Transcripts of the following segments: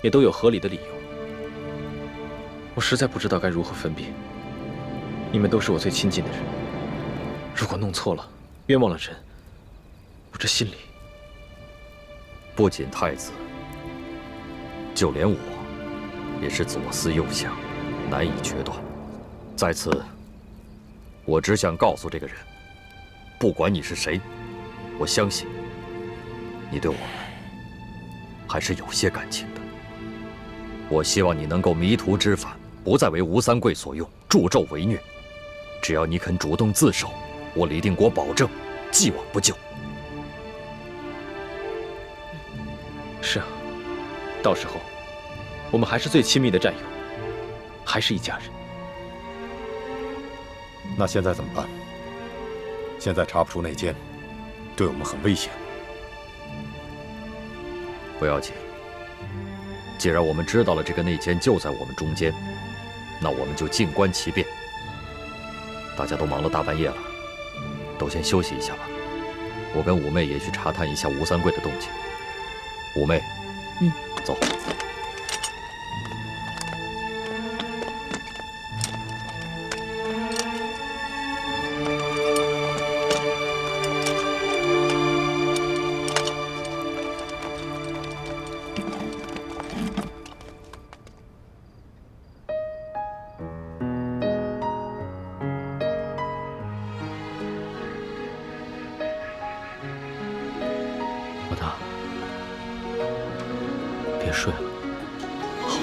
也都有合理的理由。我实在不知道该如何分辨。你们都是我最亲近的人，如果弄错了，冤枉了人，我这心里……不仅太子，就连我，也是左思右想，难以决断。在此，我只想告诉这个人，不管你是谁，我相信你对我们还是有些感情的。我希望你能够迷途知返，不再为吴三桂所用，助纣为虐。只要你肯主动自首，我李定国保证，既往不咎。是啊，到时候我们还是最亲密的战友，还是一家人。那现在怎么办？现在查不出内奸，对我们很危险。不要紧，既然我们知道了这个内奸就在我们中间，那我们就静观其变。大家都忙了大半夜了，都先休息一下吧。我跟五妹也去查探一下吴三桂的动静。五妹，走。老大，别睡了。好。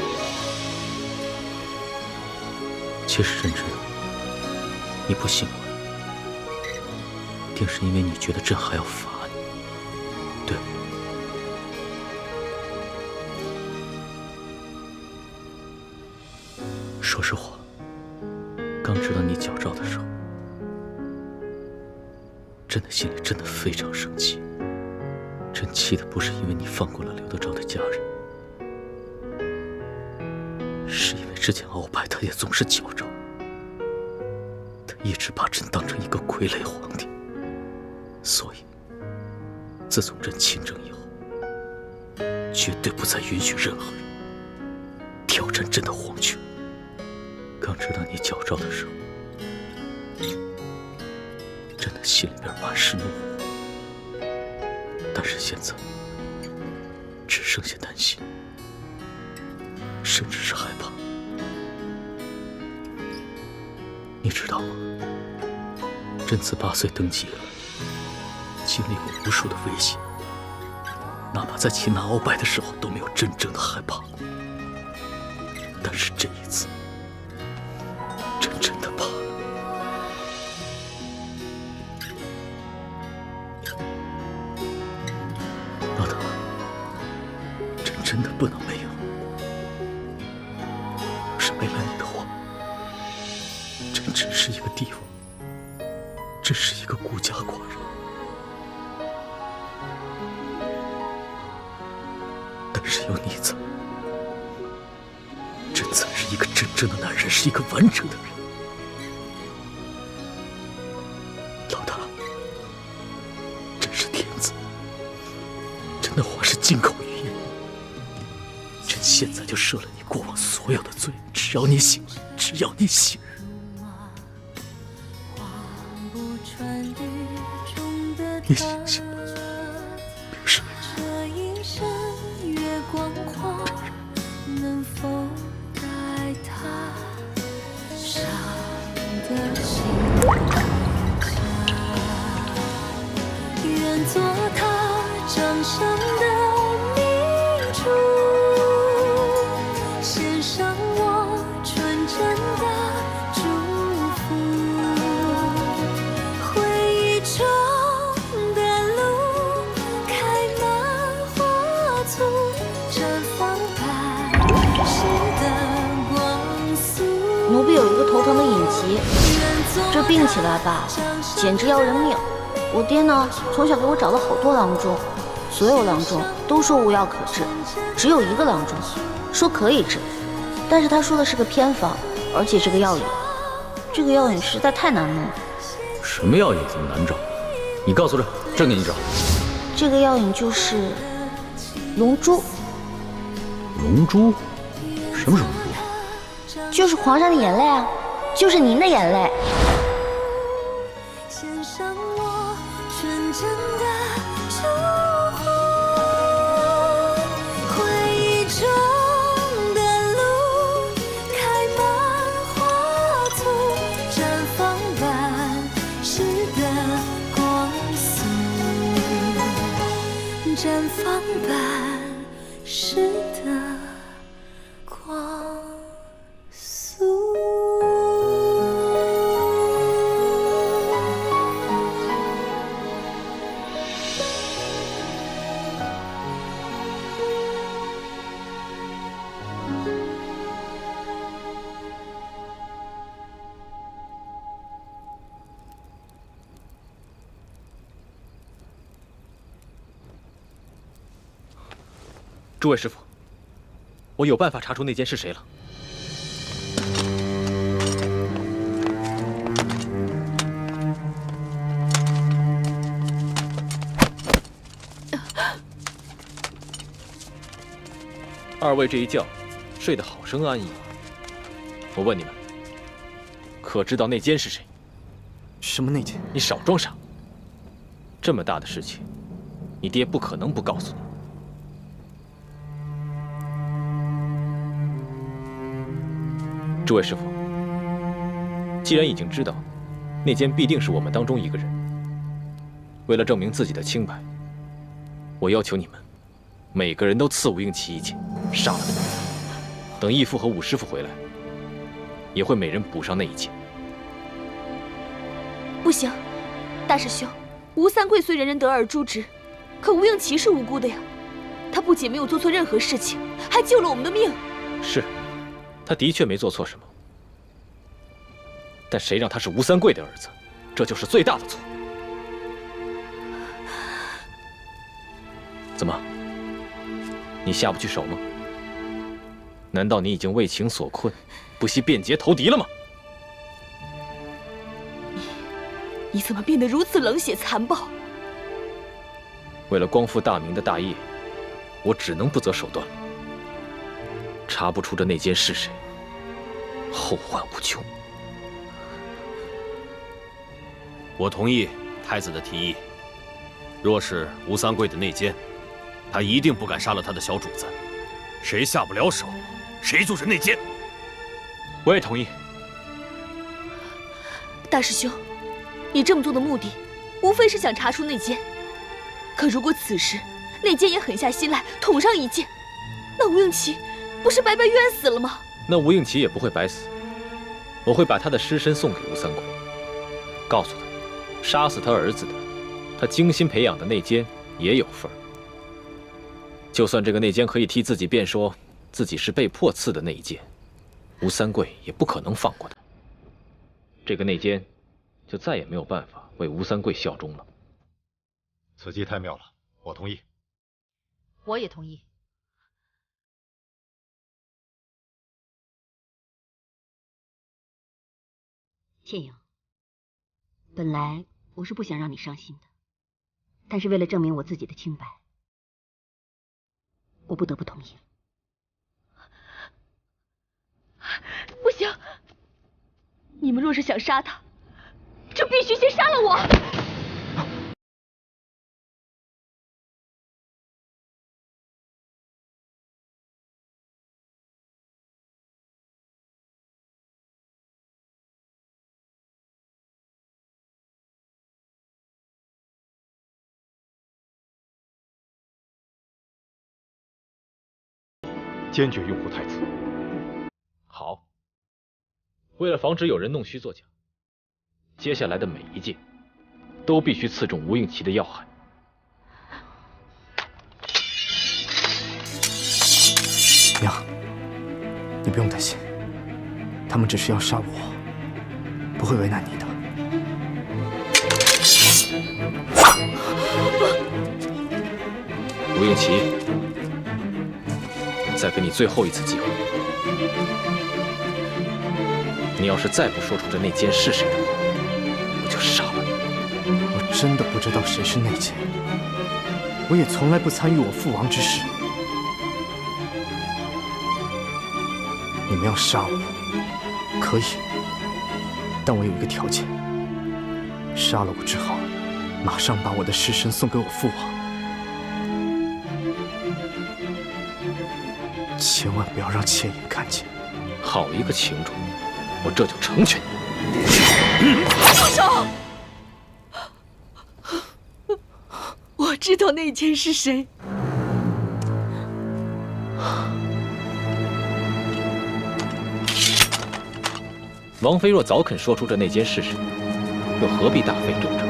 其实认真，你不信我，定是因为你觉得朕还要罚你，对吗？说实话，刚知道你矫诏的时候，朕的心里真的非常生气。朕气的不是因为你放过了刘德昭的家人，是因为之前鳌拜他也总是矫诏，他一直把朕当成一个傀儡皇帝，所以自从朕亲政以后，绝对不再允许任何人挑战朕的皇权。刚知道你矫诏的时候，朕的心里边满是怒火。但是现在，只剩下担心，甚至是害怕。你知道吗？朕自8岁登基了，经历过无数的危险，哪怕在擒拿鳌拜的时候都没有真正的害怕过。但是这一次，朕真的怕了。老大，朕真的不能没有。要是没了你的话，朕只是一个帝王，只是一个孤家寡人。但是有你在，朕才是一个真正的男人，是一个完整的人。老大，朕是天子。朕的话是金口玉言，朕现在就赦了你过往所有的罪，只要你醒来，只要你醒。你醒醒吧，别睡。愿做他掌上的明珠，献上我纯真的祝福。回忆中的路开满花簇，绽放白世的光束。奴婢有一个头疼的隐疾，这病起来吧，简直要人命。我爹呢，从小给我找了好多郎中，所有郎中都说无药可治，只有一个郎中说可以治，但是他说的是个偏方，而且这个药引实在太难弄了。什么药引这么难找？你告诉朕，朕给你找。这个药引就是龙珠。龙珠？什么是龙珠？就是皇上的眼泪啊，就是您的眼泪。献上我纯真的祝福，回忆中的路开满花簇，绽放般诗的光速，绽放般诗的光速。诸位师傅，我有办法查出内奸是谁了。二位这一觉睡得好生安逸。我问你们，可知道内奸是谁？什么内奸？你少装傻！这么大的事情，你爹不可能不告诉你。诸位师傅，既然已经知道内奸必定是我们当中一个人，为了证明自己的清白，我要求你们每个人都刺吴应奇一剑，杀了他。等义父和武师傅回来，也会每人补上那一剑。不行，大师兄，吴三桂虽人人得而诛之，可吴应奇是无辜的呀。他不仅没有做错任何事情，还救了我们的命。是，他的确没做错什么，但谁让他是吴三桂的儿子，这就是最大的错。怎么，你下不去手吗？难道你已经为情所困，不惜变节投敌了吗？你怎么变得如此冷血残暴？为了光复大明的大业，我只能不择手段了。查不出这内奸是谁，后患无穷。我同意太子的提议。若是吴三桂的内奸，他一定不敢杀了他的小主子。谁下不了手，谁就是内奸。我也同意。大师兄，你这么做的目的，无非是想查出内奸。可如果此时内奸也狠下心来捅上一剑，那吴应奇不是白白冤死了吗？那吴应奇也不会白死，我会把他的尸身送给吴三桂，告诉他，杀死他儿子的，他精心培养的内奸也有份儿。就算这个内奸可以替自己辩说自己是被迫刺的那一剑，吴三桂也不可能放过他。这个内奸就再也没有办法为吴三桂效忠了。此计太妙了，我同意。我也同意。倩影，本来我是不想让你伤心的，但是为了证明我自己的清白，我不得不同意了。不行，你们若是想杀他，就必须先杀了我。坚决拥护太子。好，为了防止有人弄虚作假，接下来的每一剑都必须刺中吴应奇的要害。娘，你不用担心，他们只是要杀我，不会为难你的。吴应奇，再给你最后一次机会，你要是再不说出这内奸是谁的话，我就杀了你。我真的不知道谁是内奸，我也从来不参与我父王之事。你们要杀我，可以，但我有一个条件：杀了我之后，马上把我的尸身送给我父王，千万不要让倩影看见。好一个情主，我这就成全你。住手！我知道那奸是谁。王妃若早肯说出这内奸是谁，又何必大费周章？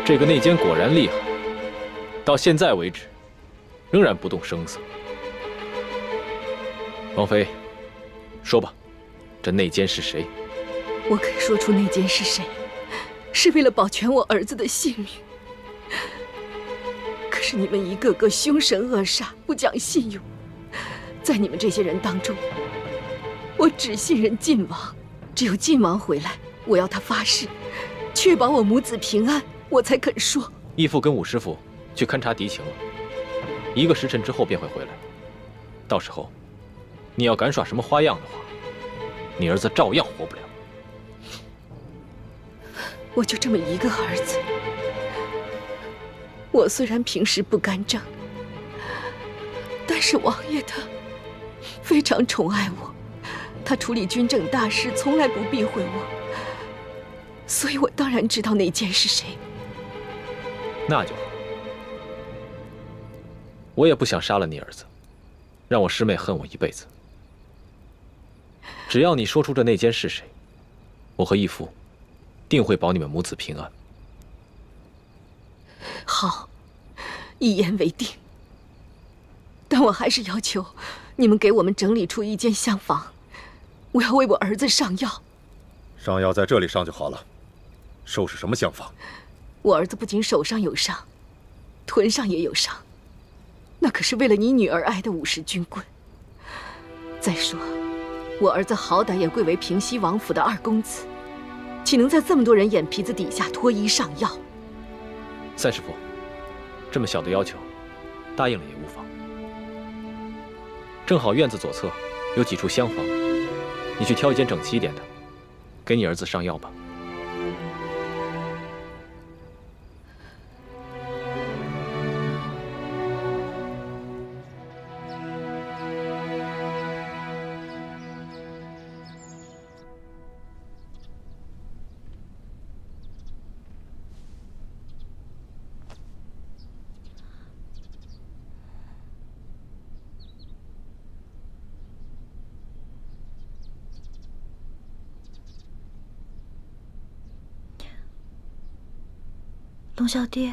这个内奸果然厉害，到现在为止，仍然不动声色。王妃，说吧，这内奸是谁？我肯说出内奸是谁，是为了保全我儿子的性命。可是你们一个个凶神恶煞，不讲信用，在你们这些人当中，我只信任晋王，只有晋王回来，我要他发誓，确保我母子平安，我才肯说。义父跟武师傅去勘察敌情了，1个时辰之后便会回来。到时候，你要敢耍什么花样的话，你儿子照样活不了。我就这么一个儿子，我虽然平时不干政，但是王爷他非常宠爱我，他处理军政大事从来不避讳我，所以我当然知道内奸是谁。那就好，我也不想杀了你儿子，让我师妹恨我一辈子。只要你说出这内奸是谁，我和义父定会保你们母子平安。好，一言为定。但我还是要求你们给我们整理出一间厢房，我要为我儿子上药。上药在这里上就好了，收拾什么厢房？我儿子不仅手上有伤，臀上也有伤，那可是为了你女儿挨的50军棍。再说，我儿子好歹也贵为平西王府的2公子，岂能在这么多人眼皮子底下脱衣上药？三师傅，这么小的要求，答应了也无妨。正好院子左侧有几处厢房，你去挑一间整齐一点的，给你儿子上药吧。龙小弟，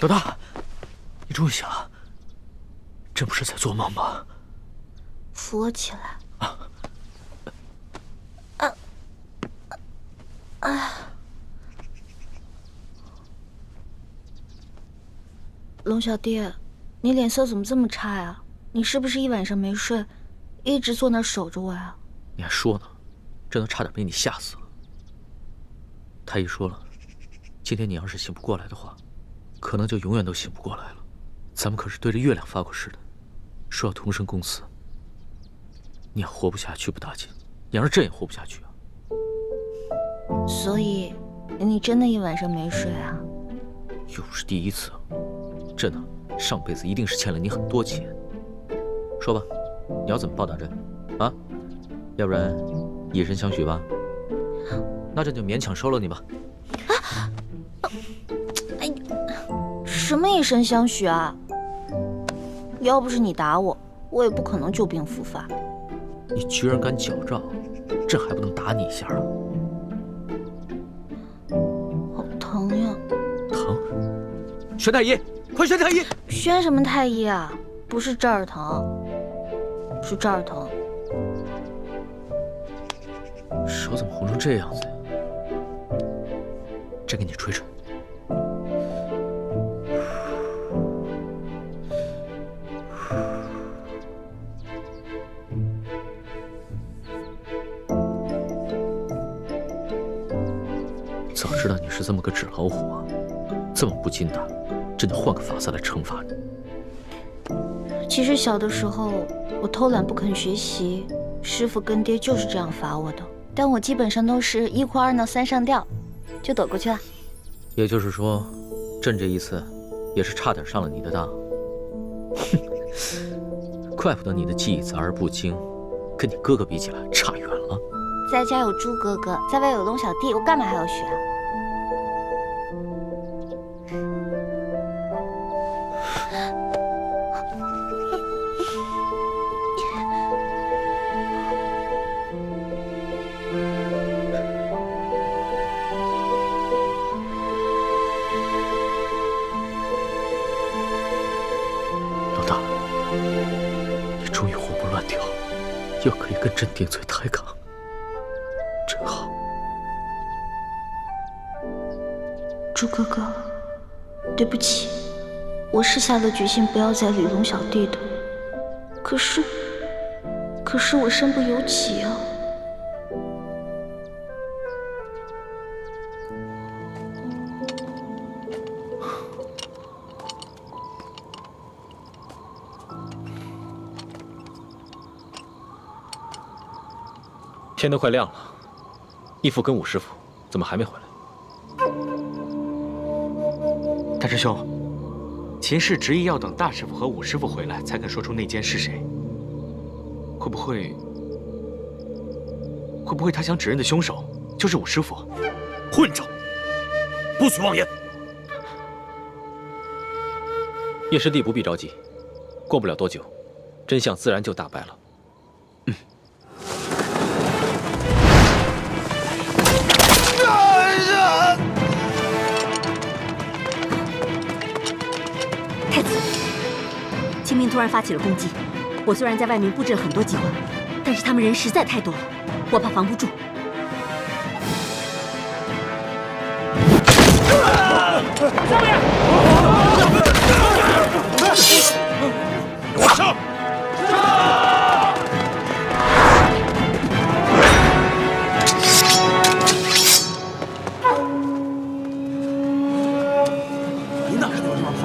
老大，你终于醒了，真不是在做梦吧？扶我起来。龙小弟，你脸色怎么这么差呀？你是不是一晚上没睡，一直坐那儿守着我呀？你还说呢，这都差点被你吓死了。太医说了，今天你要是醒不过来的话，可能就永远都醒不过来了。咱们可是对着月亮发过誓的，说要同生共死。你要活不下去不打紧，你要是朕也活不下去啊。所以，你真的一晚上没睡啊？又不是第一次，朕啊，上辈子一定是欠了你很多钱。说吧，你要怎么报答朕啊？要不然以身相许吧。那朕就勉强收了你吧。哎，什么以身相许啊？要不是你打我，我也不可能旧病复发。你居然敢矫诏，朕还不能打你一下啊？好疼呀！疼？宣太医，快宣太医！宣什么太医啊？不是这儿疼，是这儿疼。手怎么红成这样子呀？朕给你吹吹。知道你是这么个纸老虎啊，这么不经打，真得换个法子来惩罚你。其实小的时候我偷懒不肯学习，师傅跟爹就是这样罚我的，但我基本上都是1哭2闹3上吊，就躲过去了。也就是说，朕这一次也是差点上了你的当。哼，怪不得你的技艺杂而不精，跟你哥哥比起来差远了。在家有猪哥哥，在外有龙小弟，我干嘛还要学啊？老大，你终于活蹦乱跳，又可以跟朕顶嘴抬杠。真好，猪哥哥，对不起，我是下了决心不要再理龙小弟的，可是我身不由己啊。天都快亮了。义父跟武师傅怎么还没回来？大师兄，秦氏执意要等大师傅和武师傅回来才肯说出内奸是谁。会不会他想指认的凶手就是武师傅？混账！不许妄言！叶师弟不必着急，过不了多久，真相自然就大白了。太子，秦明突然发起了攻击，我虽然在外面布置了很多计划，但是他们人实在太多了，我怕防不住。上面！给我上！你哪看到这玩法？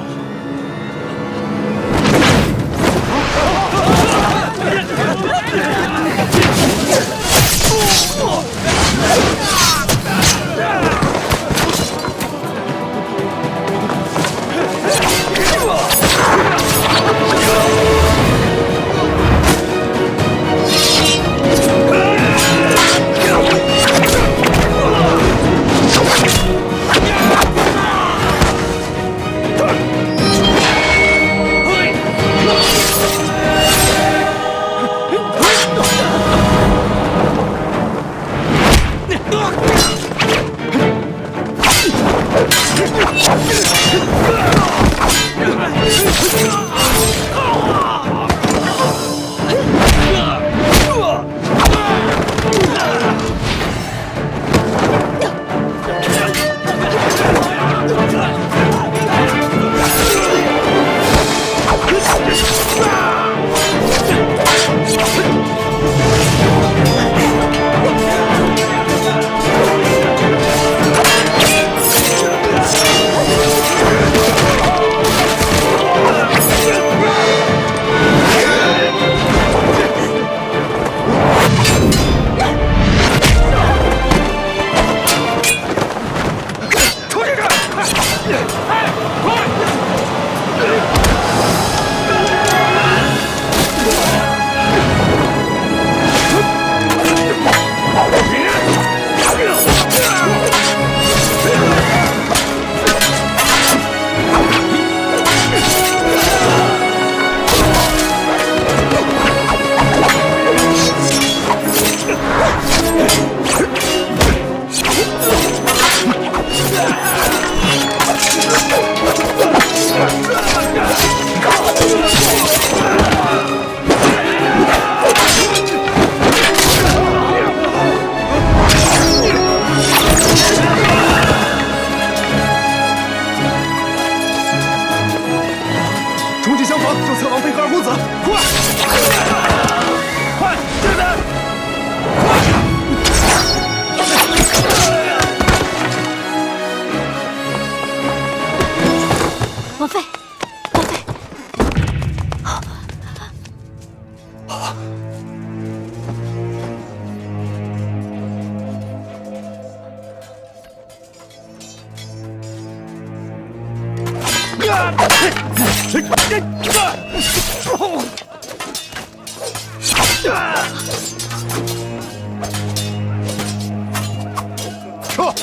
撤！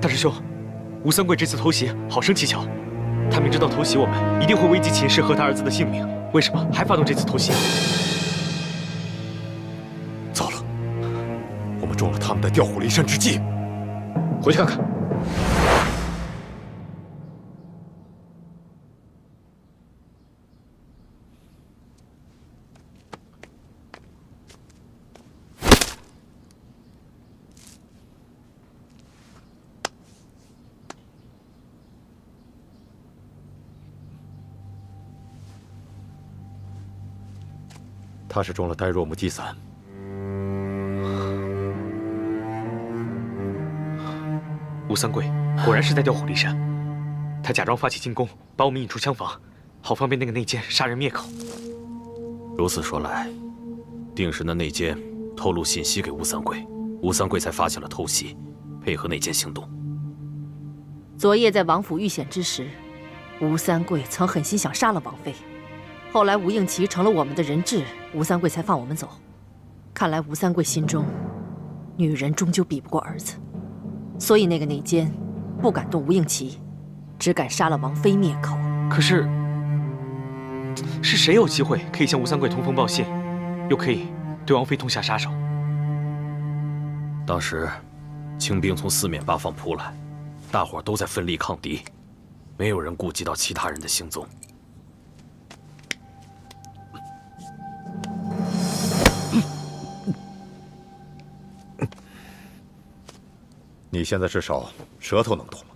大师兄，吴三桂这次偷袭好生蹊跷，他明知道偷袭我们一定会危及秦氏和他儿子的性命，为什么还发动这次偷袭？糟了，我们中了他们的调虎离山之计。回去看看。他是中了呆若木鸡散。吴三桂果然是在调虎离山，他假装发起进攻，把我们引出枪房，好方便那个内奸杀人灭口。如此说来，定是那内奸透露信息给吴三桂，吴三桂才发起了偷袭，配合内奸行动。昨夜在王府遇险之时，吴三桂曾狠心想杀了王妃。后来吴应奇成了我们的人质，吴三桂才放我们走。看来吴三桂心中，女人终究比不过儿子，所以那个内奸不敢动吴应奇，只敢杀了王妃灭口。可是，是谁有机会可以向吴三桂通风报信，又可以对王妃痛下杀手？当时，清兵从四面八方扑来，大伙都在奋力抗敌，没有人顾及到其他人的行踪。你现在至少舌头能动了，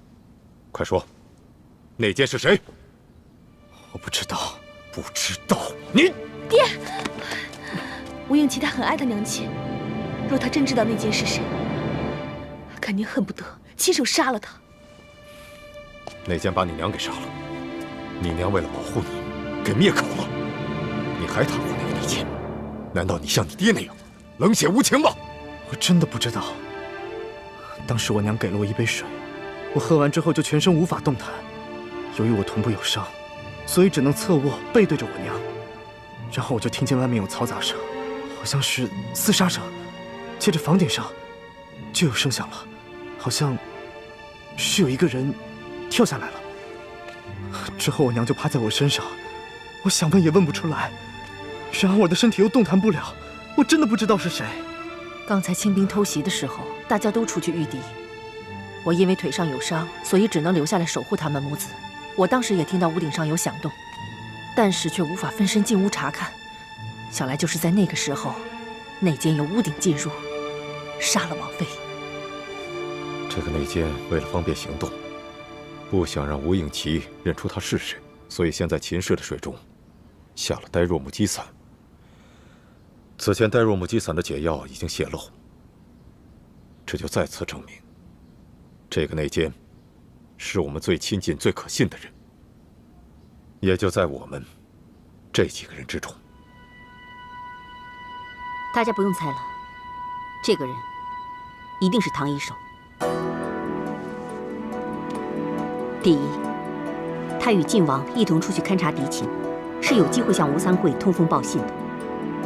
快说，内奸是谁？我不知道，不知道。你爹，吴应奇他很爱他娘亲，若他真知道内奸是谁，肯定恨不得亲手杀了他。内奸把你娘给杀了，你娘为了保护你，给灭口了。你还袒护那个内奸？难道你像你爹那样冷血无情吗？我真的不知道。当时我娘给了我一杯水，我喝完之后就全身无法动弹。由于我臀部有伤，所以只能侧卧背对着我娘。然后我就听见外面有嘈杂声，好像是厮杀声。接着房顶上就有声响了，好像是有一个人跳下来了。之后我娘就趴在我身上，我想问也问不出来。然而我的身体又动弹不了，我真的不知道是谁。刚才清兵偷袭的时候，大家都出去御敌，我因为腿上有伤，所以只能留下来守护他们母子。我当时也听到屋顶上有响动，但是却无法分身进屋查看。想来就是在那个时候，内奸由屋顶进入，杀了王妃。这个内奸为了方便行动，不想让吴应奇认出他是谁，所以先在秦氏的水中下了呆若木鸡散。此前呆若木鸡散的解药已经泄露，这就再次证明，这个内奸是我们最亲近、最可信的人，也就在我们这几个人之中。大家不用猜了，这个人一定是唐一手。第一，他与晋王一同出去勘察敌情，是有机会向吴三桂通风报信的，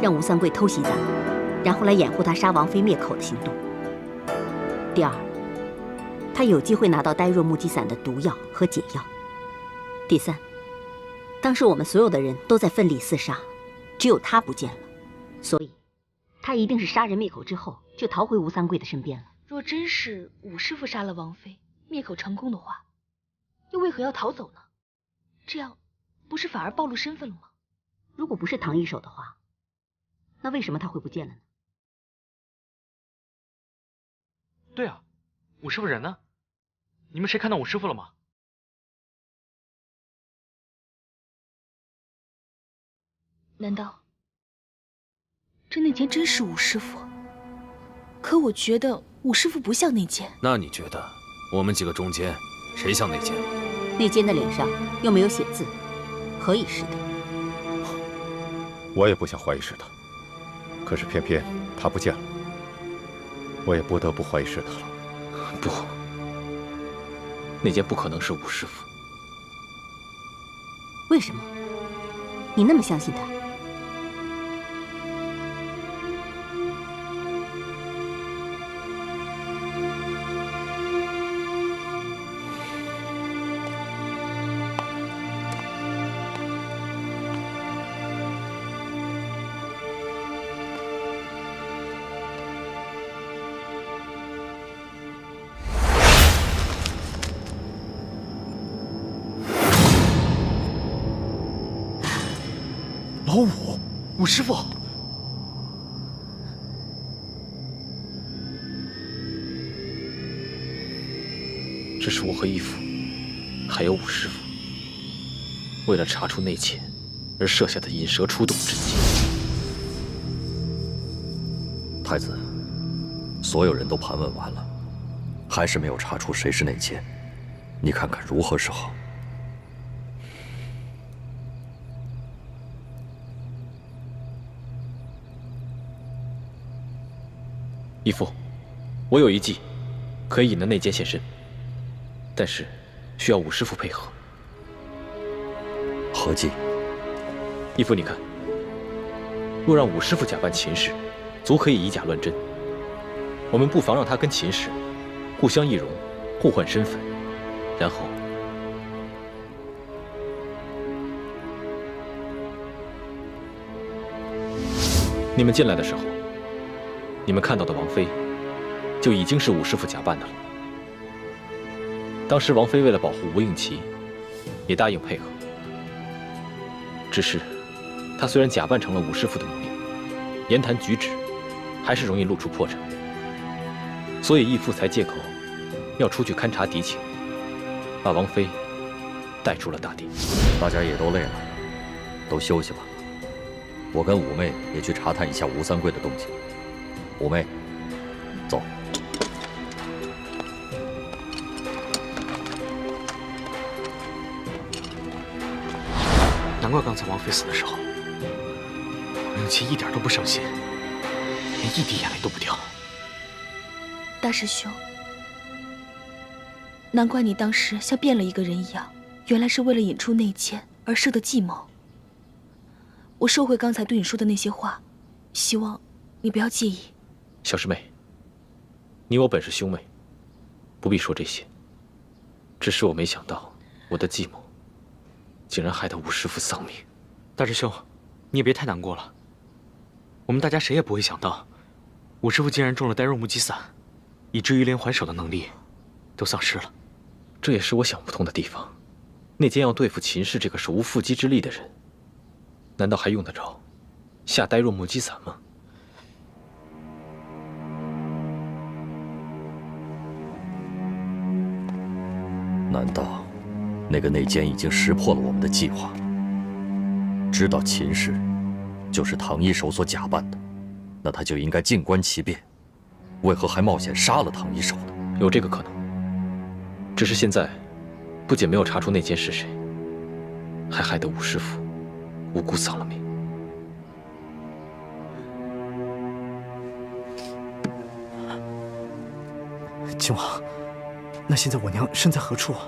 让吴三桂偷袭咱们，然后来掩护他杀王妃灭口的行动。第二，他有机会拿到呆若木鸡散的毒药和解药。第三，当时我们所有的人都在奋力厮杀，只有他不见了，所以他一定是杀人灭口之后就逃回吴三桂的身边了。若真是武师傅杀了王妃，灭口成功的话，又为何要逃走呢？这样不是反而暴露身份了吗？如果不是唐一手的话，那为什么他会不见了呢？对啊，武师傅人呢？你们谁看到武师傅了吗？难道这内奸真是武师傅？可我觉得武师傅不像内奸。那你觉得我们几个中间谁像内奸？内奸的脸上又没有写字，何以是的？我也不想怀疑是他，可是偏偏他不见了，我也不得不怀疑是他了。不，那件不可能是武师傅。为什么？你那么相信他？老武师傅，这是我和义父，还有武师傅，为了查出内奸而设下的引蛇出洞之计。太子，所有人都盘问完了，还是没有查出谁是内奸，你看看如何是好？义父，我有一计，可以引得内奸现身，但是需要武师傅配合。何计？义父，你看，若让武师傅假扮秦氏，足可以以假乱真。我们不妨让他跟秦氏互相易容，互换身份，然后你们进来的时候，你们看到的王妃，就已经是武师傅假扮的了。当时王妃为了保护吴应奇，也答应配合。只是，她虽然假扮成了武师傅的模样，言谈举止还是容易露出破绽。所以义父才借口要出去勘察敌情，把王妃带出了大殿。大家也都累了，都休息吧。我跟五妹也去查探一下吴三桂的动静。五妹，走。难怪刚才王妃死的时候，吴应奇一点都不伤心，连一滴眼泪都不掉。大师兄，难怪你当时像变了一个人一样，原来是为了引出内奸而设的计谋。我收回刚才对你说的那些话，希望你不要介意。小师妹，你我本是兄妹，不必说这些。只是我没想到，我的计谋竟然害得吴师傅丧命。大师兄，你也别太难过了。我们大家谁也不会想到，吴师傅竟然中了呆若木鸡散，以至于连还手的能力都丧失了。这也是我想不通的地方。内奸要对付秦氏这个手无缚鸡之力的人，难道还用得着下呆若木鸡散吗？难道那个内奸已经识破了我们的计划，知道秦氏就是唐一手所假扮的？那他就应该静观其变，为何还冒险杀了唐一手呢？有这个可能，只是现在不仅没有查出内奸是谁，还害得吴师傅无辜丧了命。靖王，那现在我娘身在何处啊？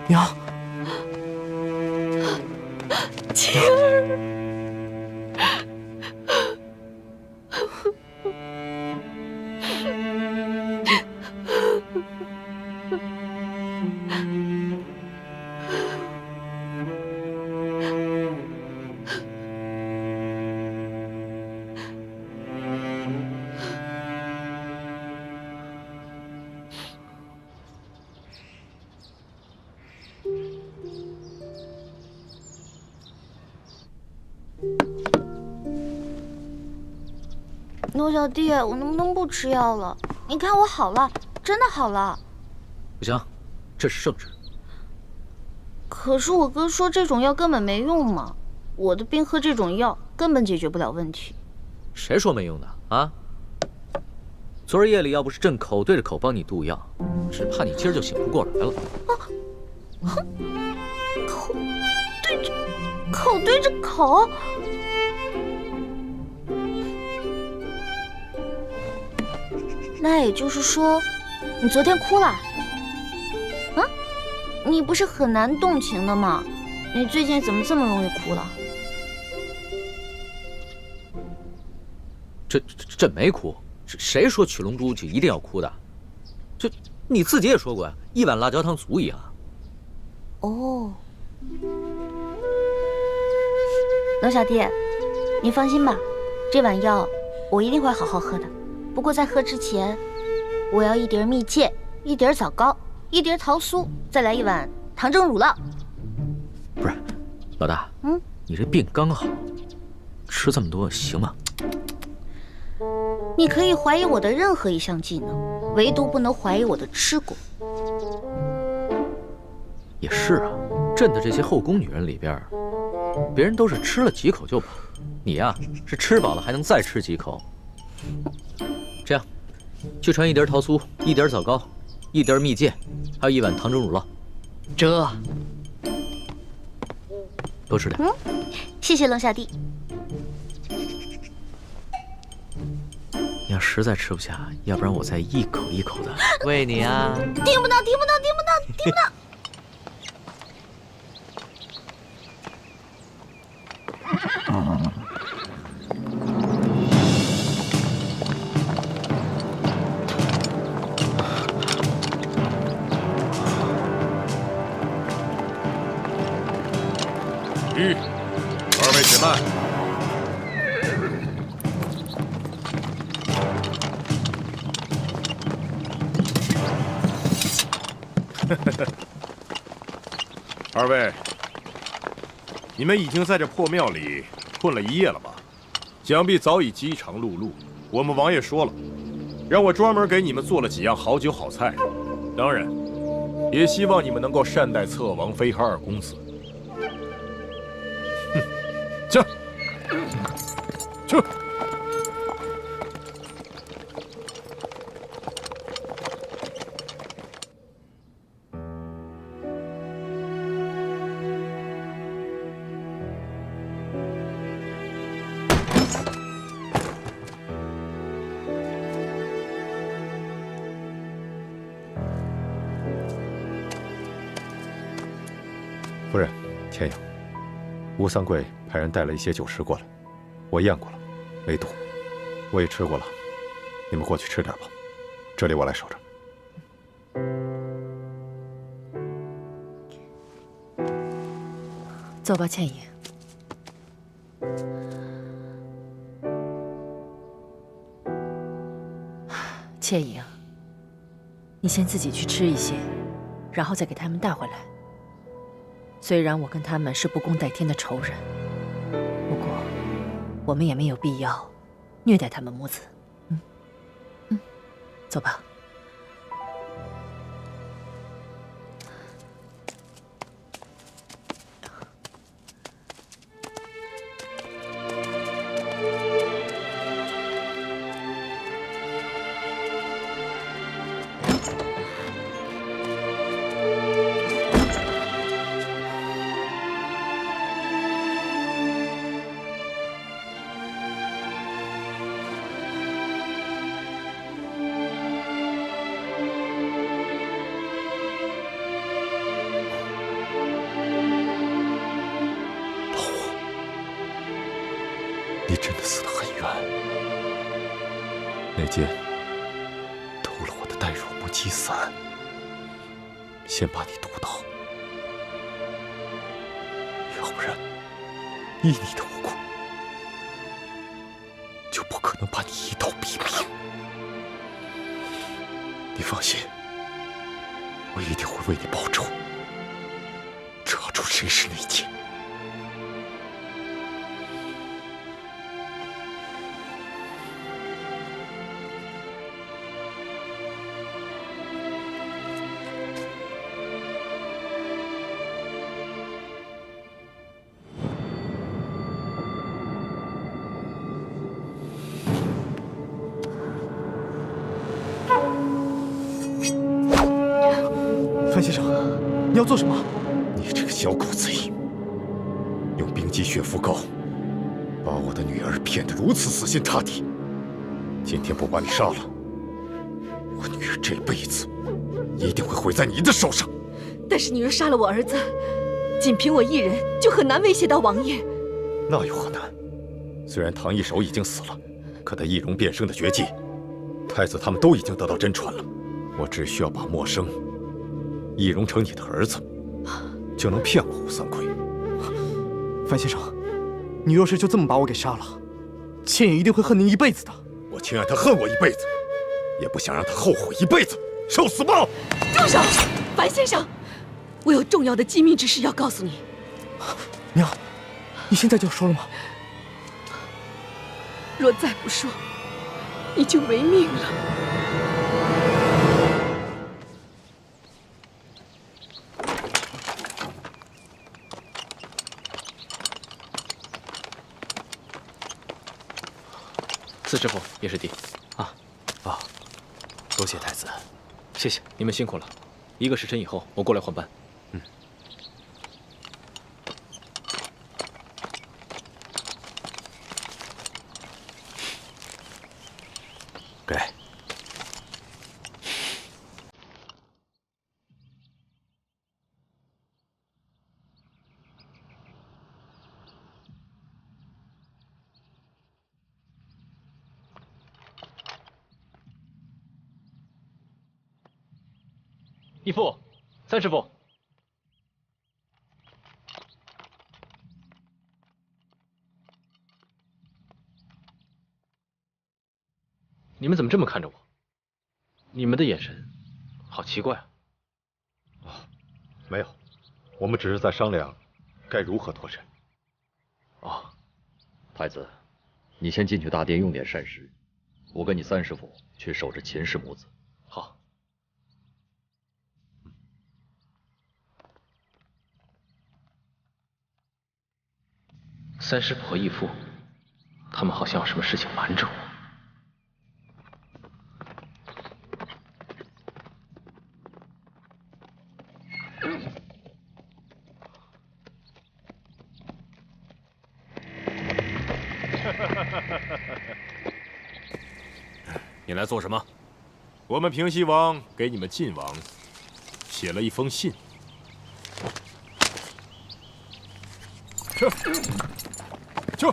娘，晴儿。诺小弟，我能不能不吃药了？你看我好了，真的好了。不行，这是圣旨，可是我哥说这种药根本没用嘛，我的病喝这种药根本解决不了问题。谁说没用的啊？昨儿夜里要不是朕口对着口帮你渡药，只怕你今儿就醒不过来了。哼，口对着口。那也就是说，你昨天哭了？啊？你不是很难动情的吗？你最近怎么这么容易哭了？朕没哭，谁说取龙珠就一定要哭的？这你自己也说过呀，一碗辣椒汤足矣啊。哦，龙小弟，你放心吧，这碗药我一定会好好喝的。不过在喝之前，我要一碟蜜饯，一碟枣糕，一碟桃酥，再来一碗糖蒸乳酪。不是，老大，你这病刚好，吃这么多行吗？你可以怀疑我的任何一项技能，唯独不能怀疑我的吃过。也是啊，朕的这些后宫女人里边，别人都是吃了几口就饱，你呀是吃饱了还能再吃几口。这样，去传一碟桃酥，一碟枣糕，一碟蜜饯，还有一碗糖蒸乳酪。这，多吃点。谢谢龙小弟。你要实在吃不下，要不然我再一口一口的喂你啊！听不到，听不到，听不到，听不到。二位且慢。二位，你们已经在这破庙里困了一夜了吧？想必早已饥肠辘辘。我们王爷说了，让我专门给你们做了几样好酒好菜，当然，也希望你们能够善待侧王妃和二公子。去，去。夫人，天阳，吴三桂派人带了一些酒食过来，我验过了，没毒。我也吃过了，你们过去吃点吧，这里我来守着。走吧，倩影。倩影，你先自己去吃一些，然后再给他们带回来。虽然我跟他们是不共戴天的仇人，不过我们也没有必要虐待他们母子。走吧。你真的死得很冤。内奸偷了我的呆若木鸡伞，先把你毒倒，要不然依你的无辜，就不可能把你一刀毙命。你放心，我一定会为你报仇，查出谁是内奸。你要做什么？你这个小狗贼，用冰肌血肤膏把我的女儿骗得如此死心塌地。今天不把你杀了，我女儿这辈子一定会毁在你的手上。但是你若杀了我儿子，仅凭我一人就很难威胁到王爷。那又何难？虽然唐一手已经死了，可他易容变生的绝技，太子他们都已经得到真传了。我只需要把默生易容成你的儿子，就能骗过吴三桂。范先生，你若是就这么把我给杀了，倩影一定会恨您一辈子的。我情愿他恨我一辈子，也不想让他后悔一辈子。受死吧！住手，樊先生，我有重要的机密之事要告诉你。娘，你现在就要说了吗？若再不说，你就没命了。四师傅，叶师弟，多谢太子，谢谢你们辛苦了。1个时辰以后，我过来换班。给。义父，三师傅，你们怎么这么看着我？你们的眼神好奇怪啊！没有，我们只是在商量该如何脱身。太子，你先进去大殿用点膳食，我跟你三师傅去守着秦氏母子。好。三师傅和义父，他们好像有什么事情瞒着我。你来做什么？我们平西王给你们晋王写了一封信。去。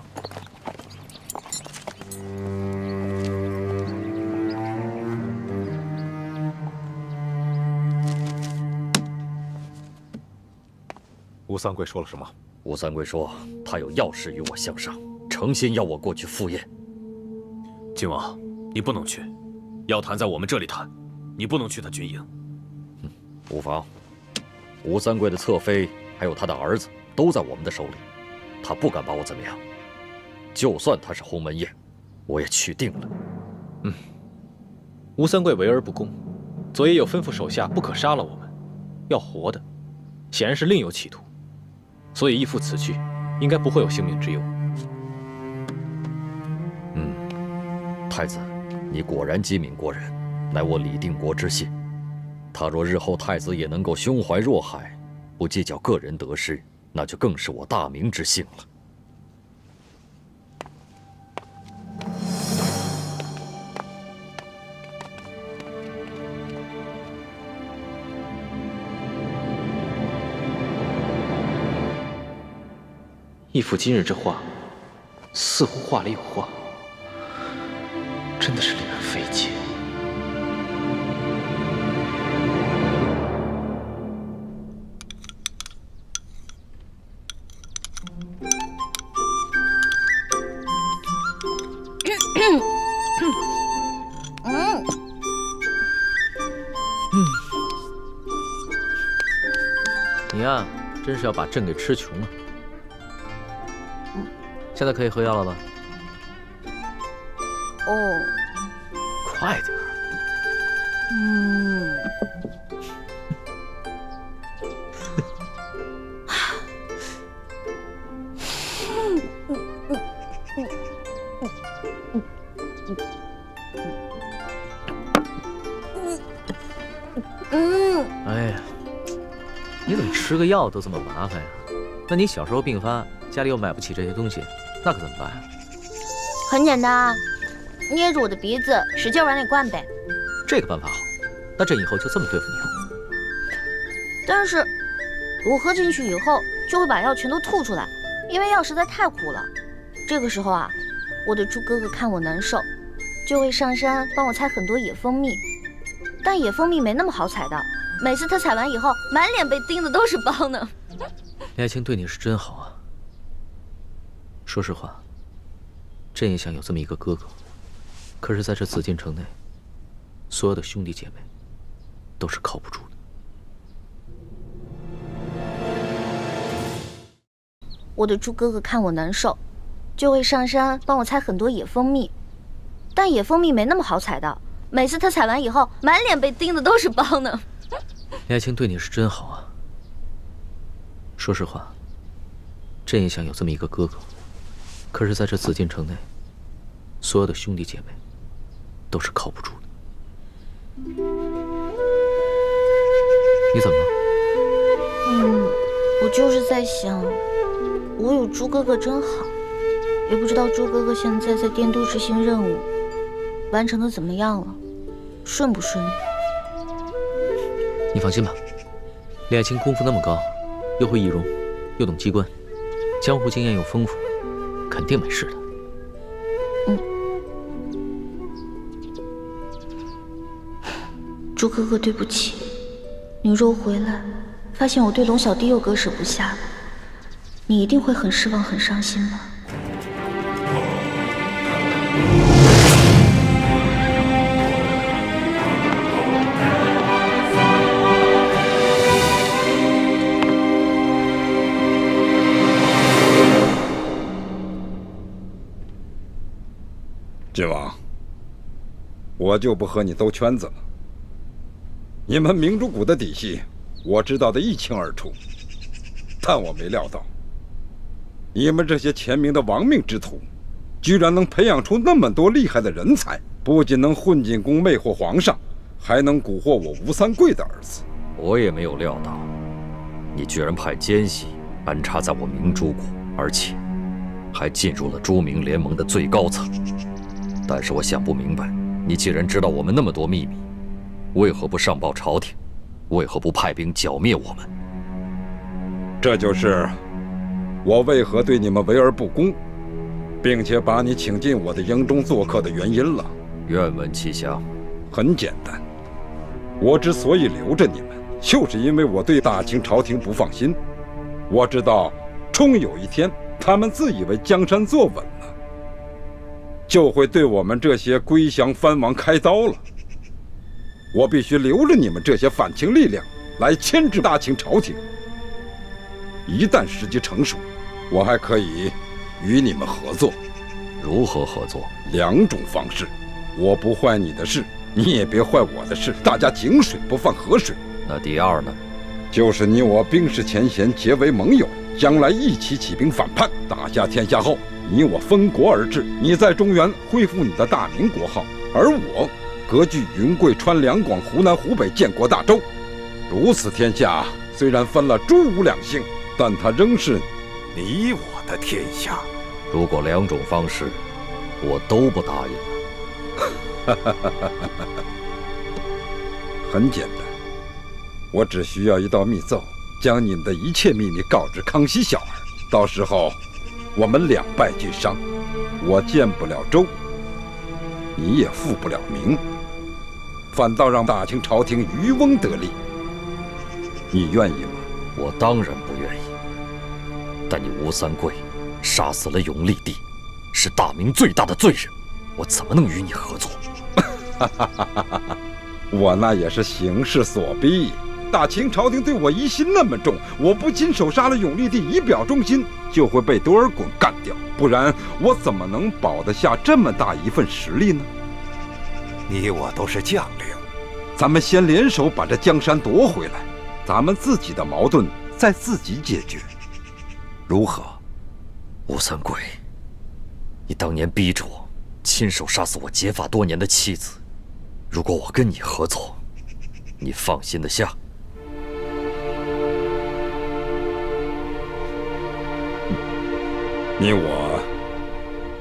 吴三桂说了什么？吴三桂说他有要事与我相商，诚心要我过去赴宴。晋王，你不能去，要谈在我们这里谈，你不能去他军营。无妨，吴三桂的侧妃还有他的儿子都在我们的手里，他不敢把我怎么样。就算他是鸿门宴，我也去定了。吴三桂为而不恭，左爷有吩咐手下不可杀了我们，要活的，显然是另有企图。所以义父此去，应该不会有性命之忧。太子，你果然机敏过人，乃我李定国之信。他若日后太子也能够胸怀若海，不计较个人得失，那就更是我大明之幸了。义父今日这话，似乎话里有话，真的是令人费解。你呀，真是要把朕给吃穷了。现在可以喝药了吧？哦，快点儿。哎呀，你怎么吃个药都这么麻烦呀？那你小时候病发，家里又买不起这些东西，那可怎么办呀？很简单啊，捏住我的鼻子，使劲往里灌呗。这个办法好，那朕以后就这么对付你了。但是，我喝进去以后就会把药全都吐出来，因为药实在太苦了。这个时候啊，我的猪哥哥看我难受，就会上山帮我采很多野蜂蜜。但野蜂蜜没那么好采到，每次他采完以后，满脸被叮的都是包呢。李爱卿对你是真好啊。说实话，朕也想有这么一个哥哥，可是在这紫禁城内，所有的兄弟姐妹都是靠不住的。我的猪哥哥看我难受，就会上山帮我采很多野蜂蜜，但野蜂蜜没那么好采到，每次他采完以后，满脸被叮的都是包呢。李爱卿对你是真好啊。说实话，朕也想有这么一个哥哥，可是在这紫禁城内，所有的兄弟姐妹都是靠不住的。你怎么了？我就是在想，我有猪哥哥真好，也不知道猪哥哥现在在殿都执行任务，完成的怎么样了，顺不顺利？你放心吧，李爱卿功夫那么高，又会易容，又懂机关，江湖经验又丰富，肯定没事的。猪哥哥，对不起，你若回来发现我对龙小弟又割舍不下了，你一定会很失望很伤心吧。郡王，我就不和你兜圈子了。你们明珠谷的底细，我知道的一清二楚，但我没料到，你们这些前明的亡命之徒，居然能培养出那么多厉害的人才，不仅能混进宫魅惑皇上，还能蛊惑我吴三桂的儿子。我也没有料到，你居然派奸细安插在我明珠谷，而且还进入了朱明联盟的最高层。但是我想不明白，你既然知道我们那么多秘密，为何不上报朝廷？为何不派兵剿灭我们？这就是我为何对你们围而不公，并且把你请进我的营中做客的原因了。愿闻其详。很简单，我之所以留着你们，就是因为我对大清朝廷不放心。我知道，终有一天，他们自以为江山坐稳了，就会对我们这些归降藩王开刀了。我必须留着你们这些反清力量来牵制大清朝廷。一旦时机成熟，我还可以与你们合作。如何合作？2种方式。我不坏你的事，你也别坏我的事，大家井水不犯河水。那第二呢？就是你我冰释前嫌，结为盟友，将来一起起兵反叛，打下天下后，你我分国而治。你在中原恢复你的大明国号，而我割据云贵川两广湖南湖北，建国大周。如此天下，虽然分了朱吴两姓，但它仍是你我的天下。如果2种方式我都不答应，很简单，我只需要一道密奏，将你们的一切秘密告知康熙小儿。到时候，我们两败俱伤，我建不了周，你也复不了明，反倒让大清朝廷渔翁得利。你愿意吗？我当然不愿意。但你吴三桂杀死了永历帝，是大明最大的罪人，我怎么能与你合作？我那也是形势所逼。大清朝廷对我疑心那么重，我不亲手杀了永历帝以表忠心，就会被多尔衮干掉，不然我怎么能保得下这么大一份实力呢？你我都是将领，咱们先联手把这江山夺回来，咱们自己的矛盾再自己解决，如何？吴三桂，你当年逼着我亲手杀死我结发多年的妻子，如果我跟你合作，你放心得下？你我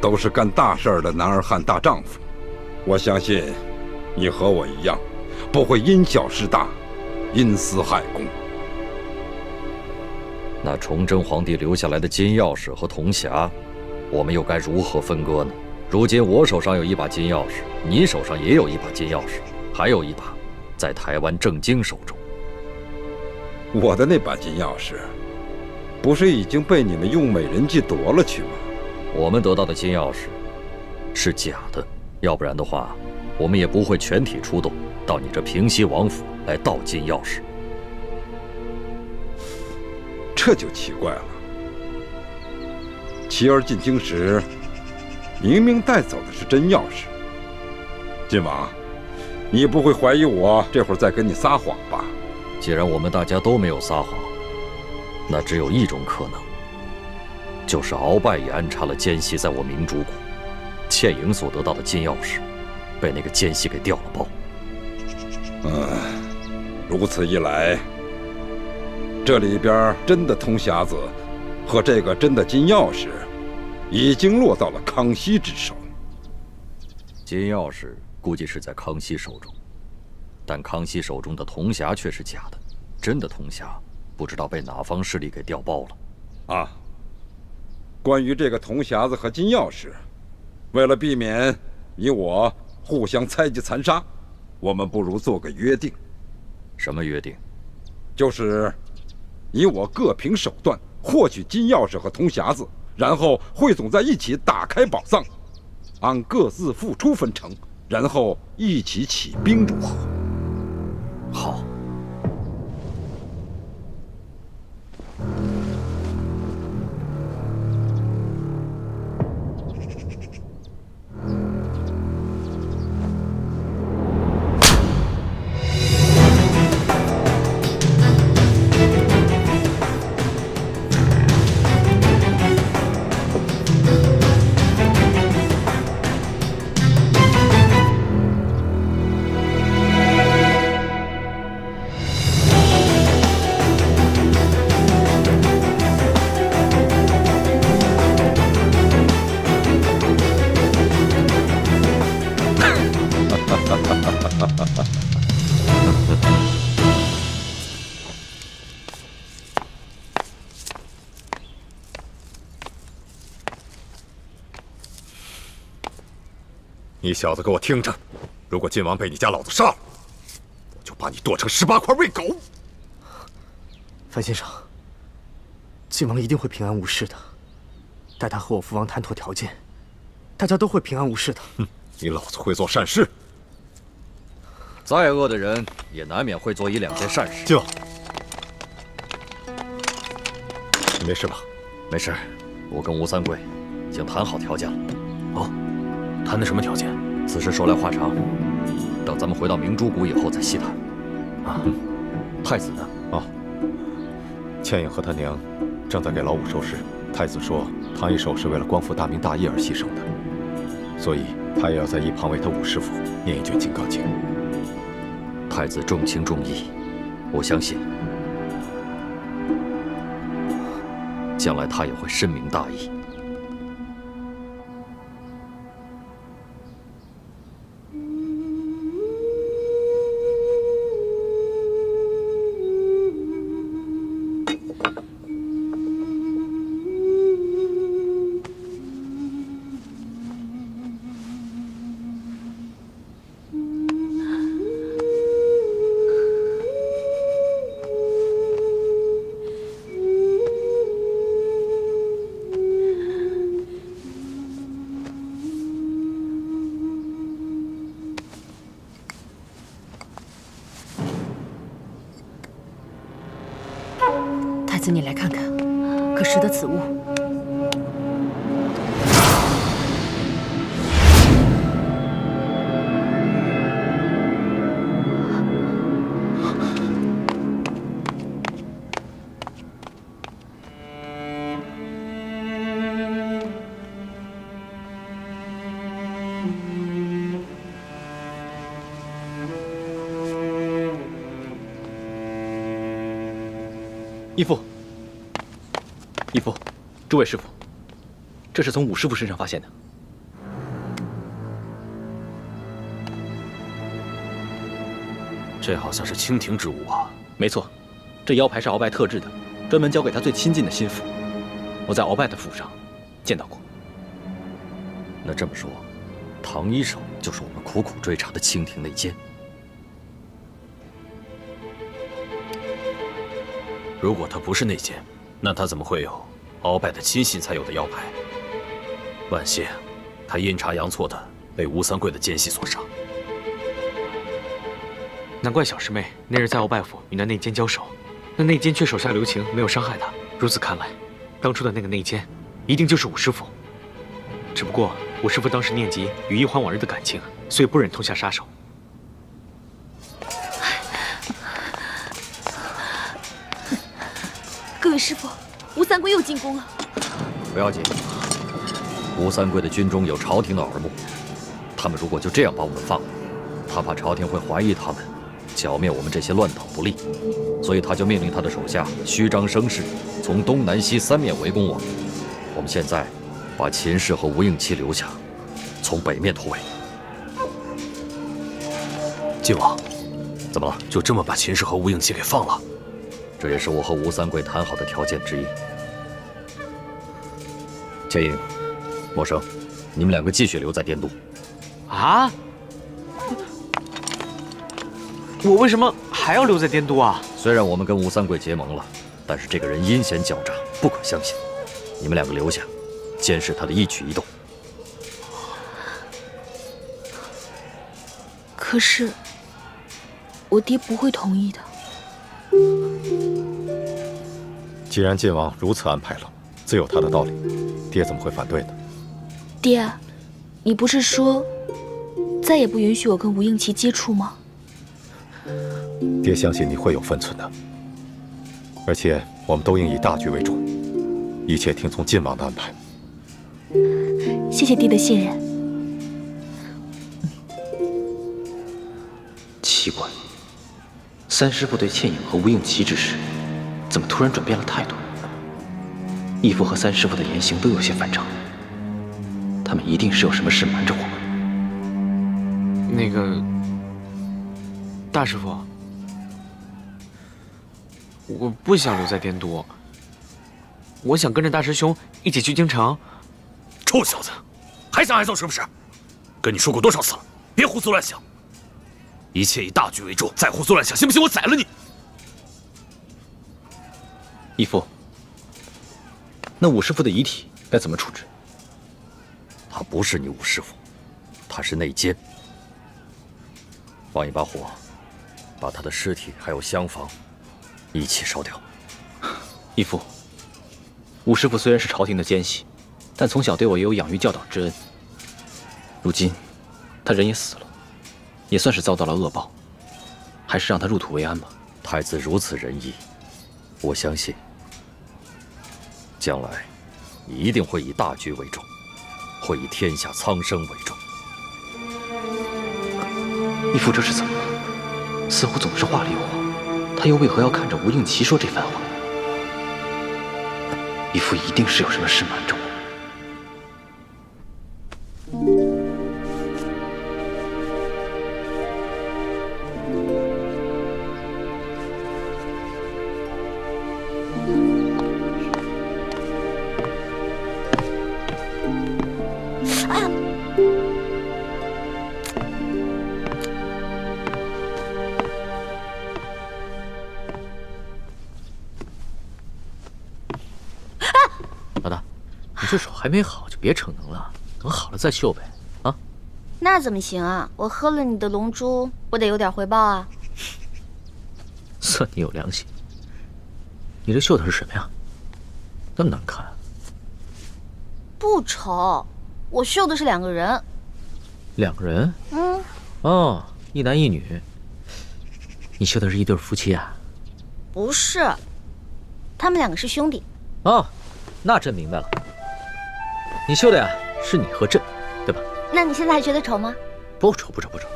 都是干大事儿的男儿汉大丈夫，我相信你和我一样，不会因小失大，因私害公。那崇祯皇帝留下来的金钥匙和铜匣，我们又该如何分割呢？如今我手上有一把金钥匙，你手上也有一把金钥匙，还有一把在台湾郑经手中。我的那把金钥匙，不是已经被你们用美人计夺了去吗？我们得到的金钥匙是假的，要不然的话，我们也不会全体出动到你这平西王府来盗金钥匙。这就奇怪了。琪儿进京时，明明带走的是真钥匙。晋王，你不会怀疑我这会儿在跟你撒谎吧？既然我们大家都没有撒谎，那只有一种可能，就是鳌拜也安插了奸细在我明珠谷，倩影所得到的金钥匙，被那个奸细给调了包。如此一来，这里边真的铜匣子和这个真的金钥匙，已经落到了康熙之手。金钥匙估计是在康熙手中，但康熙手中的铜匣却是假的，真的铜匣不知道被哪方势力给调包了。啊，关于这个铜匣子和金钥匙，为了避免你我互相猜忌残杀，我们不如做个约定。什么约定？就是你我各凭手段获取金钥匙和铜匣子，然后汇总在一起打开宝藏，按各自付出分成，然后一起起兵，如何？好。你小子给我听着，如果晋王被你家老子杀了，我就把你剁成18块喂狗。范先生，晋王一定会平安无事的。待他和我父王谈妥条件，大家都会平安无事的。哼，你老子会做善事。再恶的人也难免会做1、2件善事。晋王，你没事吧？没事，我跟吴三桂已经谈好条件了。哦，谈的什么条件？此事说来话长，等咱们回到明珠谷以后再细谈。啊，太子呢？啊，倩影和他娘正在给老五收尸。太子说，唐一手是为了光复大明大业而牺牲的，所以他也要在一旁为他五师傅念一卷《金刚经》。太子重情重义，我相信将来他也会深明大义。太子，你来看看，可识得此物？义父，义父，诸位师傅，这是从武师傅身上发现的。这好像是清廷之物啊。没错，这腰牌是鳌拜特制的，专门交给他最亲近的心腹。我在鳌拜的府上见到过。那这么说，唐医生就是我们苦苦追查的清廷内奸。如果他不是内奸，那他怎么会有鳌拜的亲信才有的腰牌？万幸，他阴差阳错的被吴三桂的奸细所杀。难怪小师妹那日在鳌拜府与那内奸交手，那内奸却手下留情，没有伤害他。如此看来，当初的那个内奸一定就是武师傅。只不过武师傅当时念及与一欢往日的感情，所以不忍痛下杀手。各位师傅，吴三桂又进宫了。不要紧，吴三桂的军中有朝廷的耳目，他们如果就这样把我们放了，他怕朝廷会怀疑他们，剿灭我们这些乱党不利，所以他就命令他的手下虚张声势，从东南西三面围攻我们。我们现在把秦氏和吴应期留下，从北面突围。晋王，怎么了？就这么把秦氏和吴应期给放了？这也是我和吴三桂谈好的条件之一。剑影、默生，你们两个继续留在滇都。啊？我为什么还要留在滇都啊？虽然我们跟吴三桂结盟了，但是这个人阴险狡诈，不可相信。你们两个留下，监视他的一举一动。可是，我爹不会同意的。既然晋王如此安排了，自有他的道理，爹怎么会反对呢？爹，你不是说再也不允许我跟吴应期接触吗？爹相信你会有分寸的，而且我们都应以大局为重，一切听从晋王的安排。谢谢爹的信任。奇怪，三师傅对倩影和吴应期之事，怎么突然转变了态度？义父和三师傅的言行都有些反常，他们一定是有什么事瞒着我们。那个，大师傅，我不想留在滇都，我想跟着大师兄一起去京城。臭小子，还想挨揍是不是？跟你说过多少次了，别胡思乱想，一切以大局为重，再胡思乱想，信不信我宰了你？义父，那武师傅的遗体该怎么处置？他不是你武师傅，他是内奸。放一把火，把他的尸体还有厢房一起烧掉。义父，武师傅虽然是朝廷的奸细，但从小对我也有养育教导之恩。如今他人也死了，也算是遭到了恶报，还是让他入土为安吧。太子如此仁义，我相信将来你一定会以大局为重，会以天下苍生为重。义父这是怎么了？似乎总是话里有话，他又为何要看着吴应期说这番话？义父一定是有什么事瞒着我。老大，你这手还没好就别逞能了，等好了再秀呗。啊？那怎么行啊？我喝了你的龙珠，我得有点回报啊。算你有良心。你这绣的是什么呀？那么难看。不丑，我绣的是两个人。两个人？嗯。哦，一男一女。你绣的是一对夫妻啊？不是，他们两个是兄弟。哦，那朕明白了。你绣的呀，是你和朕，对吧？那你现在还觉得丑吗？不丑，不丑，不丑。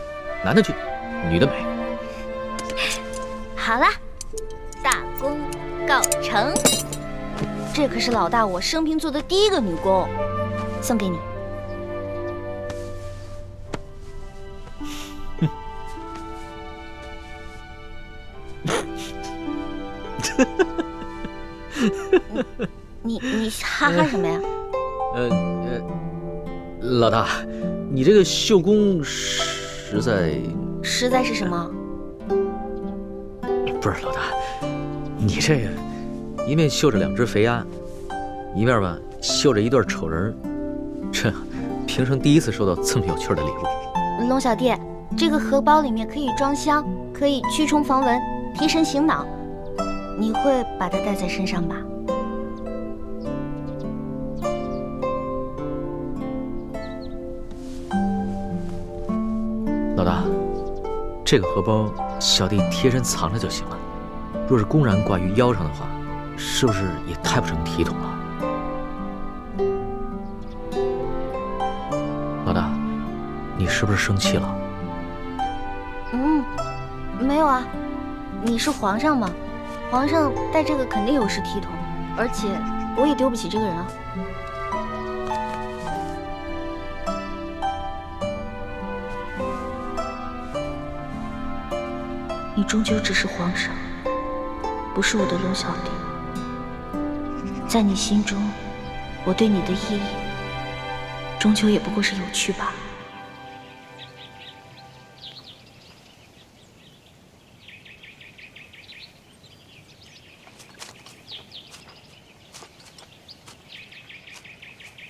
男的俊，女的美。好啦，大功告成。这可是老大我生平做的第一个女工，送给你。你哈哈什么呀？老大，你这个绣工实在是什么？不是老大，你这个一面绣着2只肥鸭，一面吧绣着一对丑人，这平生第一次收到这么有趣的礼物。龙小弟，这个荷包里面可以装香，可以驱虫防蚊，提神醒脑。你会把它带在身上吧？老大，这个荷包小弟贴身藏着就行了。若是公然挂于腰上的话，是不是也太不成体统了？老大，你是不是生气了？没有啊，你是皇上嘛，皇上戴这个肯定有失体统，而且我也丢不起这个人啊。你终究只是皇上，不是我的龙小弟。在你心中，我对你的意义，终究也不过是有趣罢了。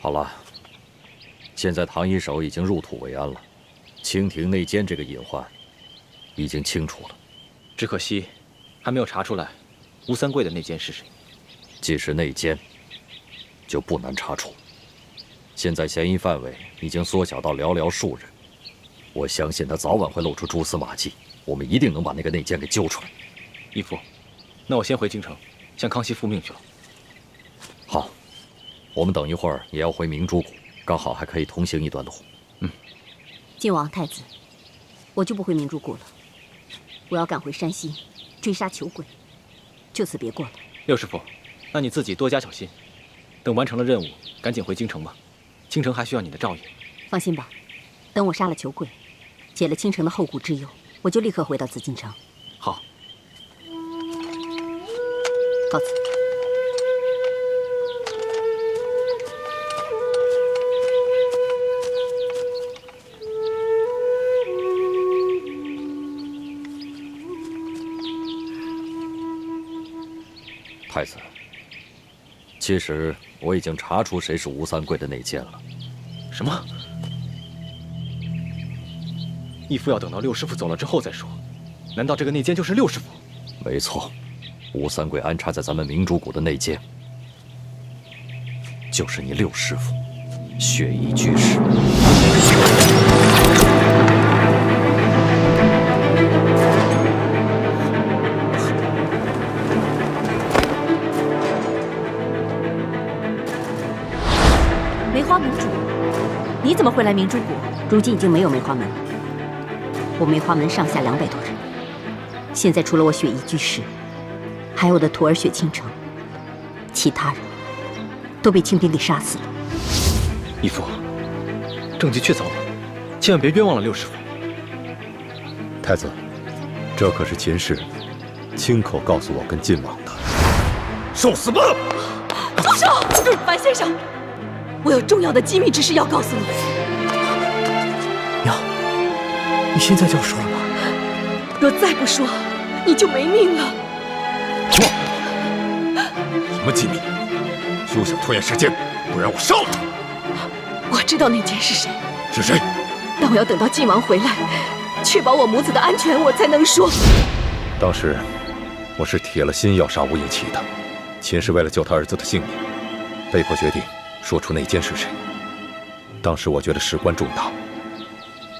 好了，现在唐一手已经入土为安了，清廷内奸这个隐患已经清楚了。只可惜，还没有查出来吴三桂的内奸是谁。既是内奸，就不难查处。现在嫌疑范围已经缩小到寥寥数人，我相信他早晚会露出蛛丝马迹，我们一定能把那个内奸给揪出来。义父，那我先回京城，向康熙复命去了。好，我们等一会儿也要回明珠谷，刚好还可以同行一段路。晋王太子，我就不回明珠谷了，我要赶回山西追杀裘鬼，就此别过了。六师傅，那你自己多加小心，等完成了任务，赶紧回京城吧。京城还需要你的照应。放心吧，等我杀了裘鬼，解了倾城的后顾之忧，我就立刻回到紫禁城。好，告辞。太子，其实我已经查出谁是吴三桂的内奸了。什么？义父要等到六师傅走了之后再说。难道这个内奸就是六师傅？没错，吴三桂安插在咱们明珠谷的内奸，就是你六师傅，血衣居士。梅花门主，你怎么会来明珠谷？如今已经没有梅花门了，我梅花门上下200多人，现在除了我血衣居士，还有我的徒儿血倾城，其他人都被清兵给杀死了。义父，政绩确凿了，千万别冤枉了六师傅。太子，这可是秦氏亲口告诉我跟晋王的。受死吧！住手！樊先生，我有重要的机密之事要告诉你。娘，你现在就要说了吗？若再不说，你就没命了。什么机密？休想拖延时间，不然我杀了他！我知道那奸是谁。是谁？但我要等到晋王回来，确保我母子的安全，我才能说。当时我是铁了心要杀吴应奇的，秦氏为了救他儿子的性命，被迫决定说出内奸是谁。当时我觉得事关重大，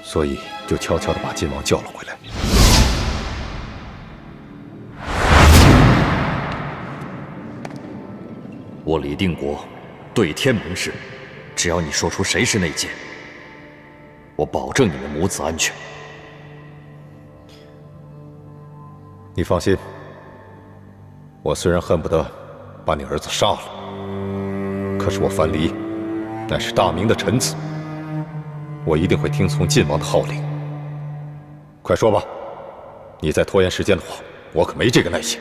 所以就悄悄地把晋王叫了回来。我李定国对天明誓，只要你说出谁是内奸，我保证你们母子安全。你放心，我虽然恨不得把你儿子杀了，可是我樊篱乃是大明的臣子，我一定会听从晋王的号令。快说吧，你再拖延时间的话，我可没这个耐心。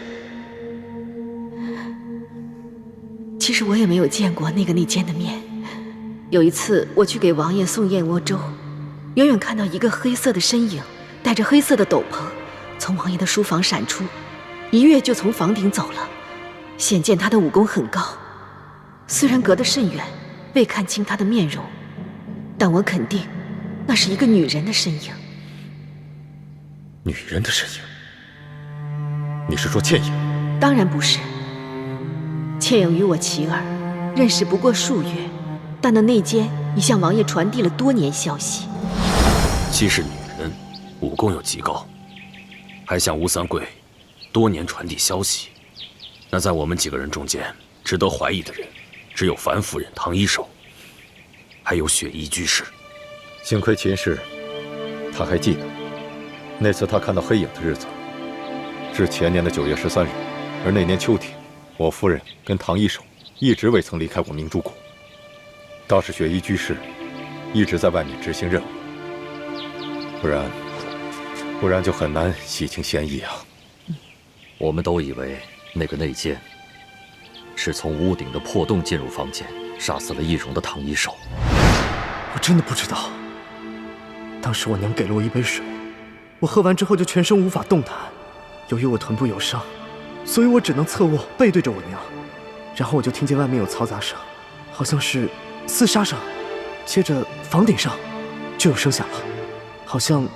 其实我也没有见过那个内奸的面。有一次我去给王爷送燕窝粥，远远看到一个黑色的身影，戴着黑色的斗篷，从王爷的书房闪出，一跃就从房顶走了。显见他的武功很高，虽然隔得甚远，未看清他的面容，但我肯定，那是一个女人的身影。女人的身影？你是说倩影？当然不是。倩影与我齐儿认识不过数月，但那内奸已向王爷传递了多年消息。既是女人，武功又极高，还向吴三桂多年传递消息。那在我们几个人中间，值得怀疑的人，只有樊夫人、唐一手，还有雪衣居士。幸亏秦氏，他还记得那次他看到黑影的日子，是前年的9月13日，而那年秋天，我夫人跟唐一手一直未曾离开过明珠谷。倒是雪衣居士一直在外面执行任务，不然就很难洗清嫌疑啊。我们都以为那个内奸是从屋顶的破洞进入房间，杀死了易容的唐一手。我真的不知道。当时我娘给了我一杯水，我喝完之后就全身无法动弹。由于我臀部有伤，所以我只能侧卧背对着我娘。然后我就听见外面有嘈杂声，好像是厮杀声。接着房顶上就有声响了，好像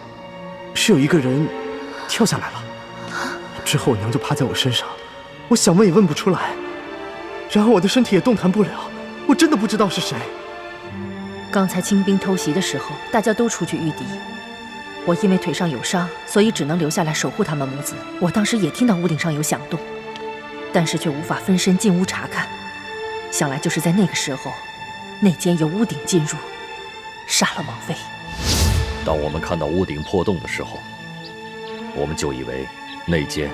是有一个人跳下来了。之后我娘就趴在我身上，我想问也问不出来，然后我的身体也动弹不了，我真的不知道是谁。刚才清兵偷袭的时候，大家都出去御敌，我因为腿上有伤，所以只能留下来守护他们母子。我当时也听到屋顶上有响动，但是却无法分身进屋查看，想来就是在那个时候，内奸由屋顶进入，杀了王妃。当我们看到屋顶破洞的时候，我们就以为内奸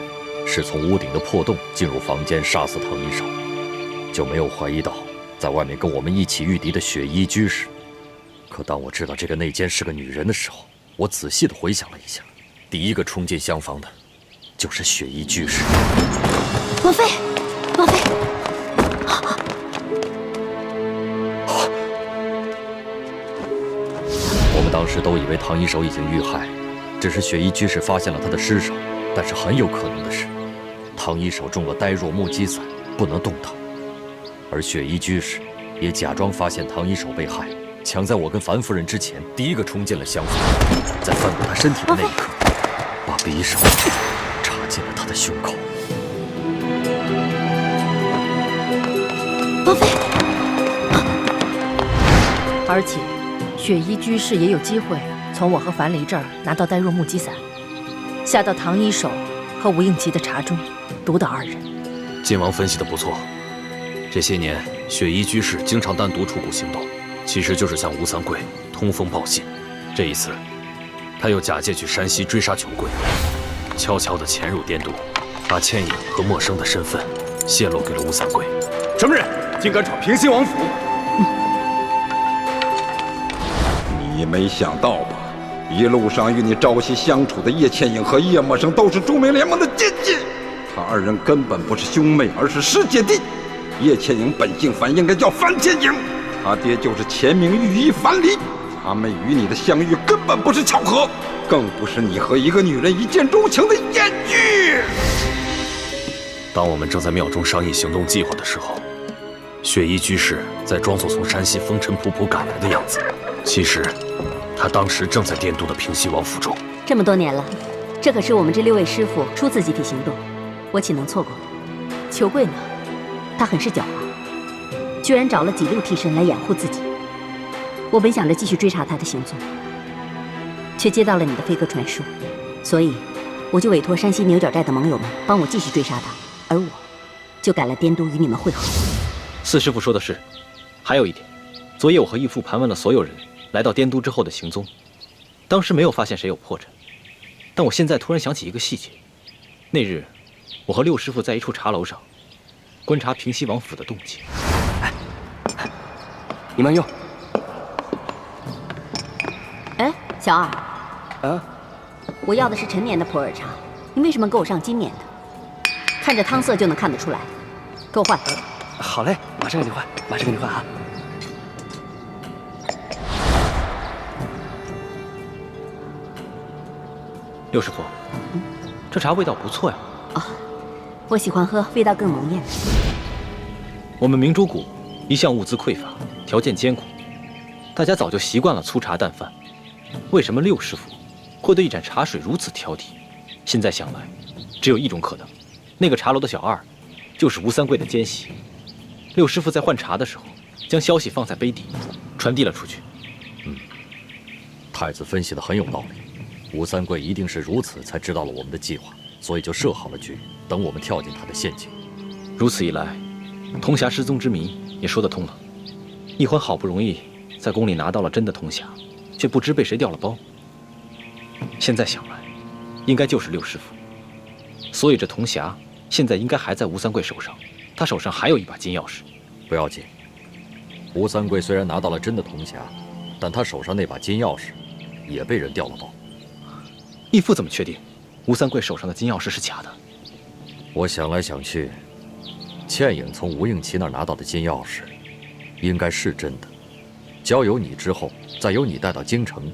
是从屋顶的破洞进入房间杀死唐一手，就没有怀疑到在外面跟我们一起御敌的雪衣居士。可当我知道这个内奸是个女人的时候，我仔细地回想了一下，第一个冲进厢房的就是雪衣居士。王妃，王妃！我们当时都以为唐一手已经遇害，只是雪衣居士发现了他的尸首。但是很有可能的是，唐一手中了呆若木鸡散，不能动弹，而雪衣居士也假装发现唐一手被害，抢在我跟樊夫人之前，第一个冲进了厢房，在翻过他身体的那一刻，把匕首插进了他的胸口。王妃，而且雪衣居士也有机会从我和樊离这儿拿到呆若木鸡散，下到唐一手和吴应琪的茶中，毒倒二人。晋王分析的不错，这些年雪衣居士经常单独出谷行动，其实就是向吴三桂通风报信。这一次，他又假借去山西追杀穷贵，悄悄地潜入滇都，把倩影和陌生的身份泄露给了吴三桂。什么人竟敢闯平西王府？你没想到吧？一路上与你朝夕相处的叶倩影和叶默生都是著名联盟的奸细，他二人根本不是兄妹，而是师姐弟。叶倩影本姓樊，应该叫樊倩影，他爹就是前明御医樊离。他们与你的相遇根本不是巧合，更不是你和一个女人一见钟情的艳遇。当我们正在庙中商议行动计划的时候，雪衣居士在装作从山西风尘仆仆赶来的样子，其实他当时正在滇都的平西王府中。这么多年了，这可是我们这6位师傅初次集体行动，我岂能错过？裘贵呢？他很是狡猾，居然找了几路替身来掩护自己。我本想着继续追查他的行踪，却接到了你的飞鸽传书，所以我就委托山西牛角寨的盟友们帮我继续追杀他，而我就赶了滇都与你们会合。四师傅说的是，还有一点，昨夜我和义父盘问了所有人来到滇都之后的行踪，当时没有发现谁有破绽，但我现在突然想起一个细节，那日我和六师傅在一处茶楼上观察平西王府的动静。你慢用，小二，啊，我要的是陈年的普洱茶，你为什么给我上今年的？看着汤色就能看得出来，给我换。好嘞，马上给你换，马上给你换啊。六师傅，这茶味道不错呀。哦，我喜欢喝味道更浓艳的。我们明珠谷一向物资匮乏，条件艰苦，大家早就习惯了粗茶淡饭。为什么六师傅会对一盏茶水如此挑剔？现在想来，只有一种可能，那个茶楼的小二就是吴三桂的奸细。六师傅在换茶的时候，将消息放在杯底，传递了出去。太子分析的很有道理。吴三桂一定是如此才知道了我们的计划，所以就设好了局，等我们跳进他的陷阱。如此一来，铜匣失踪之谜也说得通了。易欢好不容易在宫里拿到了真的铜匣，却不知被谁调了包。现在想来，应该就是六师傅。所以这铜匣现在应该还在吴三桂手上，他手上还有一把金钥匙。不要紧，吴三桂虽然拿到了真的铜匣，但他手上那把金钥匙也被人调了包。义父怎么确定吴三桂手上的金钥匙是假的？我想来想去，倩影从吴应琪那儿拿到的金钥匙，应该是真的。交由你之后，再由你带到京城，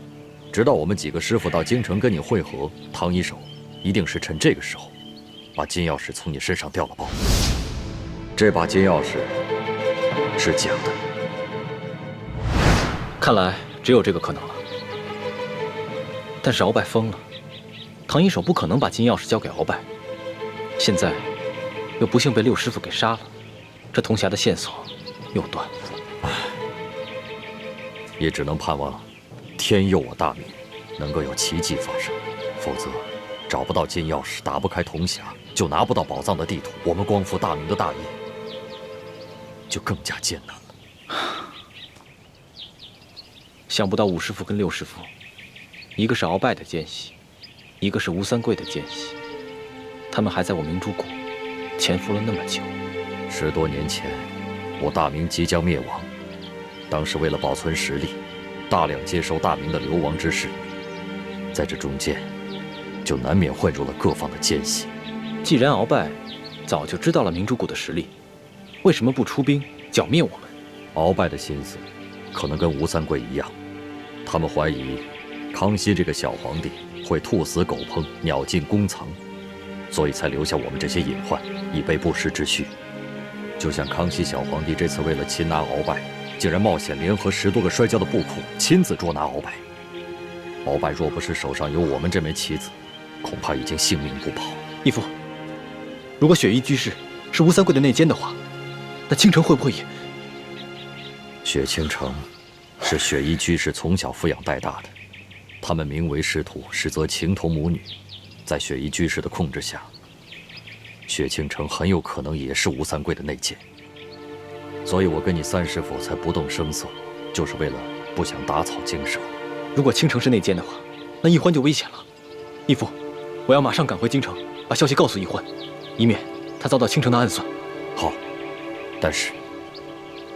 直到我们几个师傅到京城跟你会合。唐一手一定是趁这个时候，把金钥匙从你身上调了包。这把金钥匙是假的。看来只有这个可能了。但是鳌拜疯了，唐一手不可能把金钥匙交给鳌拜。现在又不幸被六师傅给杀了，这铜匣的线索又断了。也只能盼望天佑我大明，能够有奇迹发生。否则，找不到金钥匙，打不开铜匣，就拿不到宝藏的地图，我们光复大明的大业就更加艰难了。想不到五师傅跟六师傅，一个是鳌拜的奸细，一个是吴三桂的奸细，他们还在我明珠谷潜伏了那么久。10多年前，我大明即将灭亡，当时为了保存实力，大量接收大明的流亡之士，在这中间，就难免混入了各方的奸细。既然鳌拜早就知道了明珠谷的实力，为什么不出兵剿灭我们？鳌拜的心思，可能跟吴三桂一样，他们怀疑康熙这个小皇帝会兔死狗烹，鸟尽弓藏，所以才留下我们这些隐患，以备不时之需。就像康熙小皇帝这次为了擒拿鳌拜，竟然冒险联合10多个摔跤的布库，亲自捉拿鳌拜。鳌拜若不是手上有我们这枚棋子，恐怕已经性命不保。义父，如果雪衣居士是吴三桂的内奸的话，那倾城会不会也……雪倾城是雪衣居士从小抚养带大的，他们名为师徒，实则情同母女。在雪衣居士的控制下，雪倾城很有可能也是吴三桂的内奸。所以我跟你三师傅才不动声色，就是为了不想打草惊蛇。如果倾城是内奸的话，那易欢就危险了。义父，我要马上赶回京城，把消息告诉易欢，以免他遭到倾城的暗算。好，但是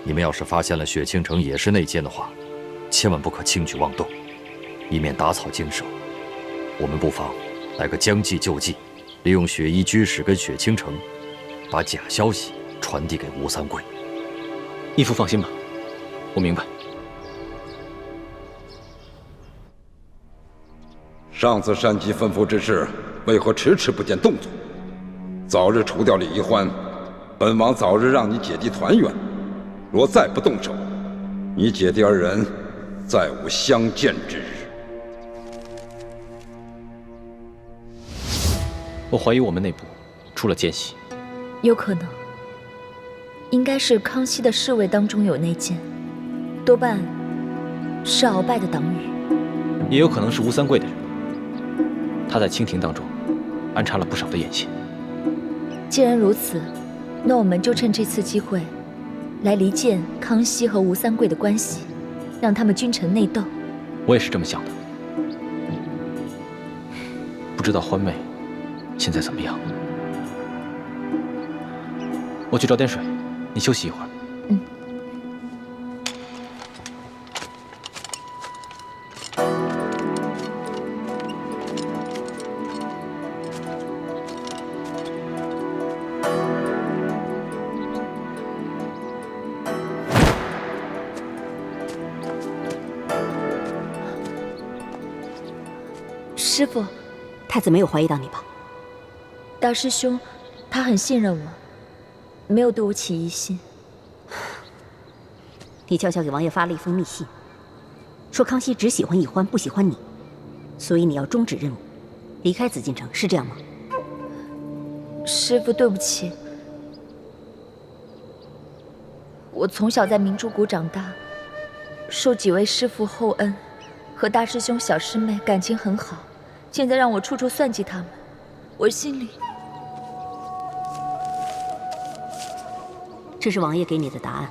你们要是发现了雪倾城也是内奸的话，千万不可轻举妄动，以免打草惊蛇。我们不妨来个将计就计，利用雪衣居士跟雪倾城，把假消息传递给吴三桂。义父放心吧，我明白。上次山鸡吩咐之事，为何迟迟不见动作？早日除掉李一欢，本王早日让你姐弟团圆。若再不动手，你姐弟二人再无相见之日。我怀疑我们内部出了奸细，有可能，应该是康熙的侍卫当中有内奸，多半是鳌拜的党羽，也有可能是吴三桂的人。他在清廷当中安插了不少的眼线。既然如此，那我们就趁这次机会来离间康熙和吴三桂的关系，让他们君臣内斗。我也是这么想的。不知道欢妹现在怎么样？我去找点水，你休息一会儿。嗯。师父，太子没有怀疑到你吧？大师兄，他很信任我，没有对我起疑心。你悄悄给王爷发了一封密信，说康熙只喜欢易欢，不喜欢你，所以你要终止任务，离开紫禁城，是这样吗？师父，对不起，我从小在明珠谷长大，受几位师父厚恩，和大师兄、小师妹感情很好，现在让我处处算计他们，我心里……这是王爷给你的答案。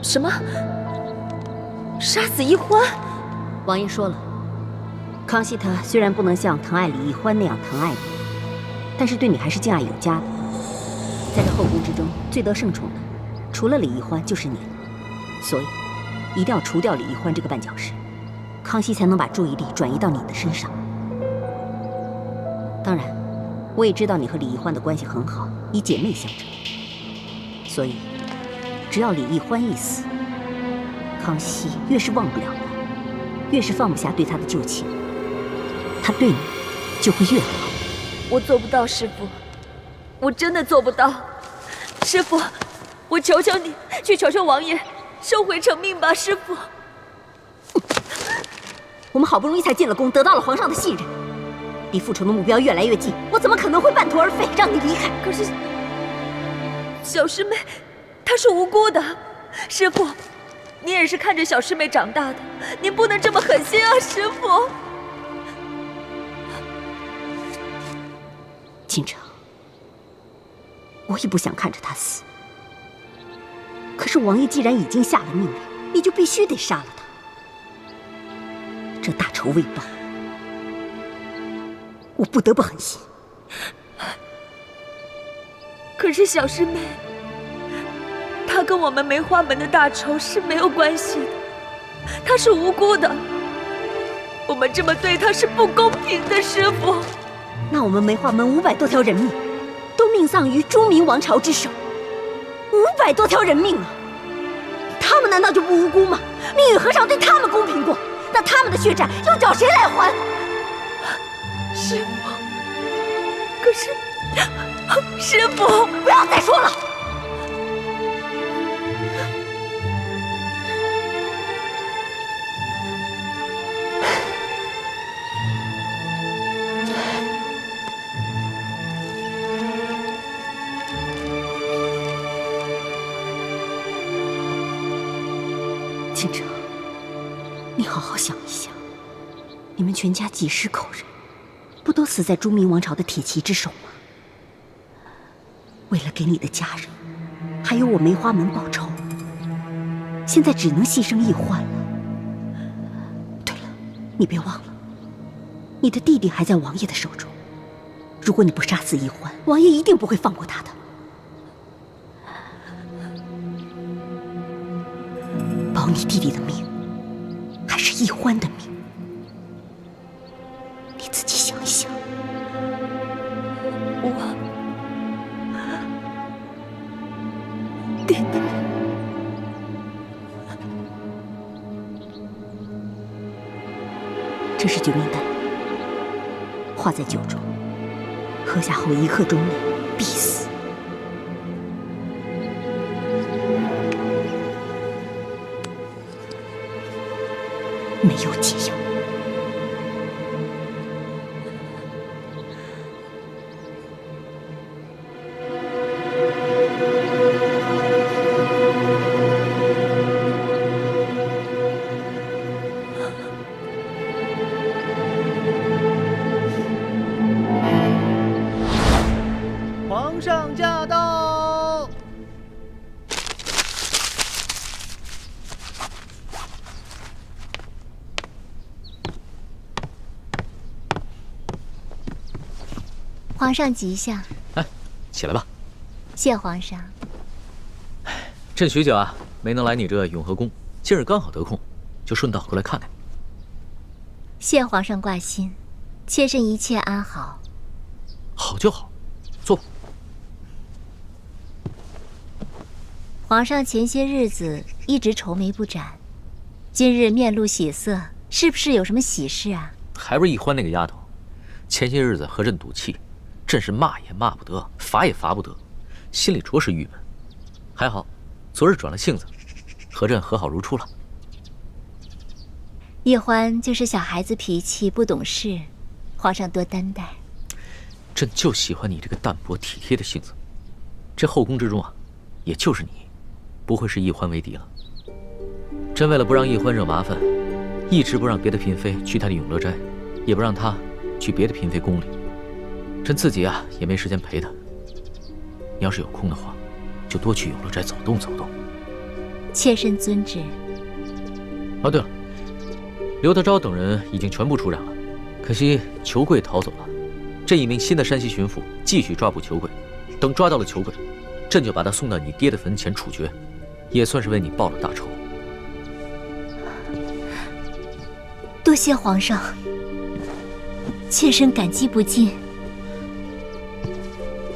什么？杀死易欢？王爷说了，康熙他虽然不能像疼爱李易欢那样疼爱你，但是对你还是敬爱有加的。在这后宫之中，最得圣宠的，除了李易欢就是你了。所以，一定要除掉李易欢这个绊脚石，康熙才能把注意力转移到你的身上。当然，我也知道你和李易欢的关系很好，以姐妹相称。所以，只要李易欢一死，康熙越是忘不了他，越是放不下对他的旧情，他对你就会越好。我做不到，师父，我真的做不到。师父，我求求你，去求求王爷，收回成命吧，师父。我们好不容易才进了宫，得到了皇上的信任，离复仇的目标越来越近，我怎么可能会半途而废，让你离开？可是，小师妹，她是无辜的。师父，你也是看着小师妹长大的，您不能这么狠心啊，师父。锦城，我也不想看着她死，可是王爷既然已经下了命令，你就必须得杀了他。这大仇未报，我不得不狠心。可是小师妹，她跟我们梅花门的大仇是没有关系的，她是无辜的，我们这么对她是不公平的，师父。那我们梅花门500多条人命，都命丧于朱明王朝之手，500多条人命啊！他们难道就不无辜吗？命运何尝对他们公平过？那他们的血债又找谁来还？师父，可是，师父，不要再说了。锦城，你好好想一想，你们全家几十口人，不都死在朱明王朝的铁骑之手吗？为了给你的家人，还有我梅花门报仇，现在只能牺牲易欢了。对了，你别忘了，你的弟弟还在王爷的手中，如果你不杀死易欢，王爷一定不会放过他的。保你弟弟的命，还是易欢的命？你自己想一想。弟弟，这是救命丹，化在酒中，喝下后1刻钟内必死。没有解药。皇上驾到！皇上吉祥。哎，起来吧。谢皇上。朕许久啊，没能来你这永和宫，今儿刚好得空，就顺道过来看看。谢皇上挂心，妾身一切安好。好就好，坐吧。皇上前些日子一直愁眉不展，今日面露喜色，是不是有什么喜事啊？还不是易欢那个丫头，前些日子和朕赌气，朕是骂也骂不得，罚也罚不得，心里着实郁闷。还好，昨日转了性子，和朕和好如初了。易欢就是小孩子脾气，不懂事，皇上多担待。朕就喜欢你这个淡泊体贴的性子。这后宫之中啊，也就是你，不会是易欢为敌了。朕为了不让易欢惹麻烦，一直不让别的嫔妃去她的永乐斋，也不让她去别的嫔妃宫里。朕自己啊，也没时间陪她。你要是有空的话，就多去永乐斋走动走动。妾身遵旨。哦，对了，刘德昭等人已经全部出斩了，可惜裘贵逃走了。朕一名新的山西巡抚继续抓捕裘贵，等抓到了裘贵，朕就把他送到你爹的坟前处决，也算是为你报了大仇。多谢皇上，妾身感激不尽。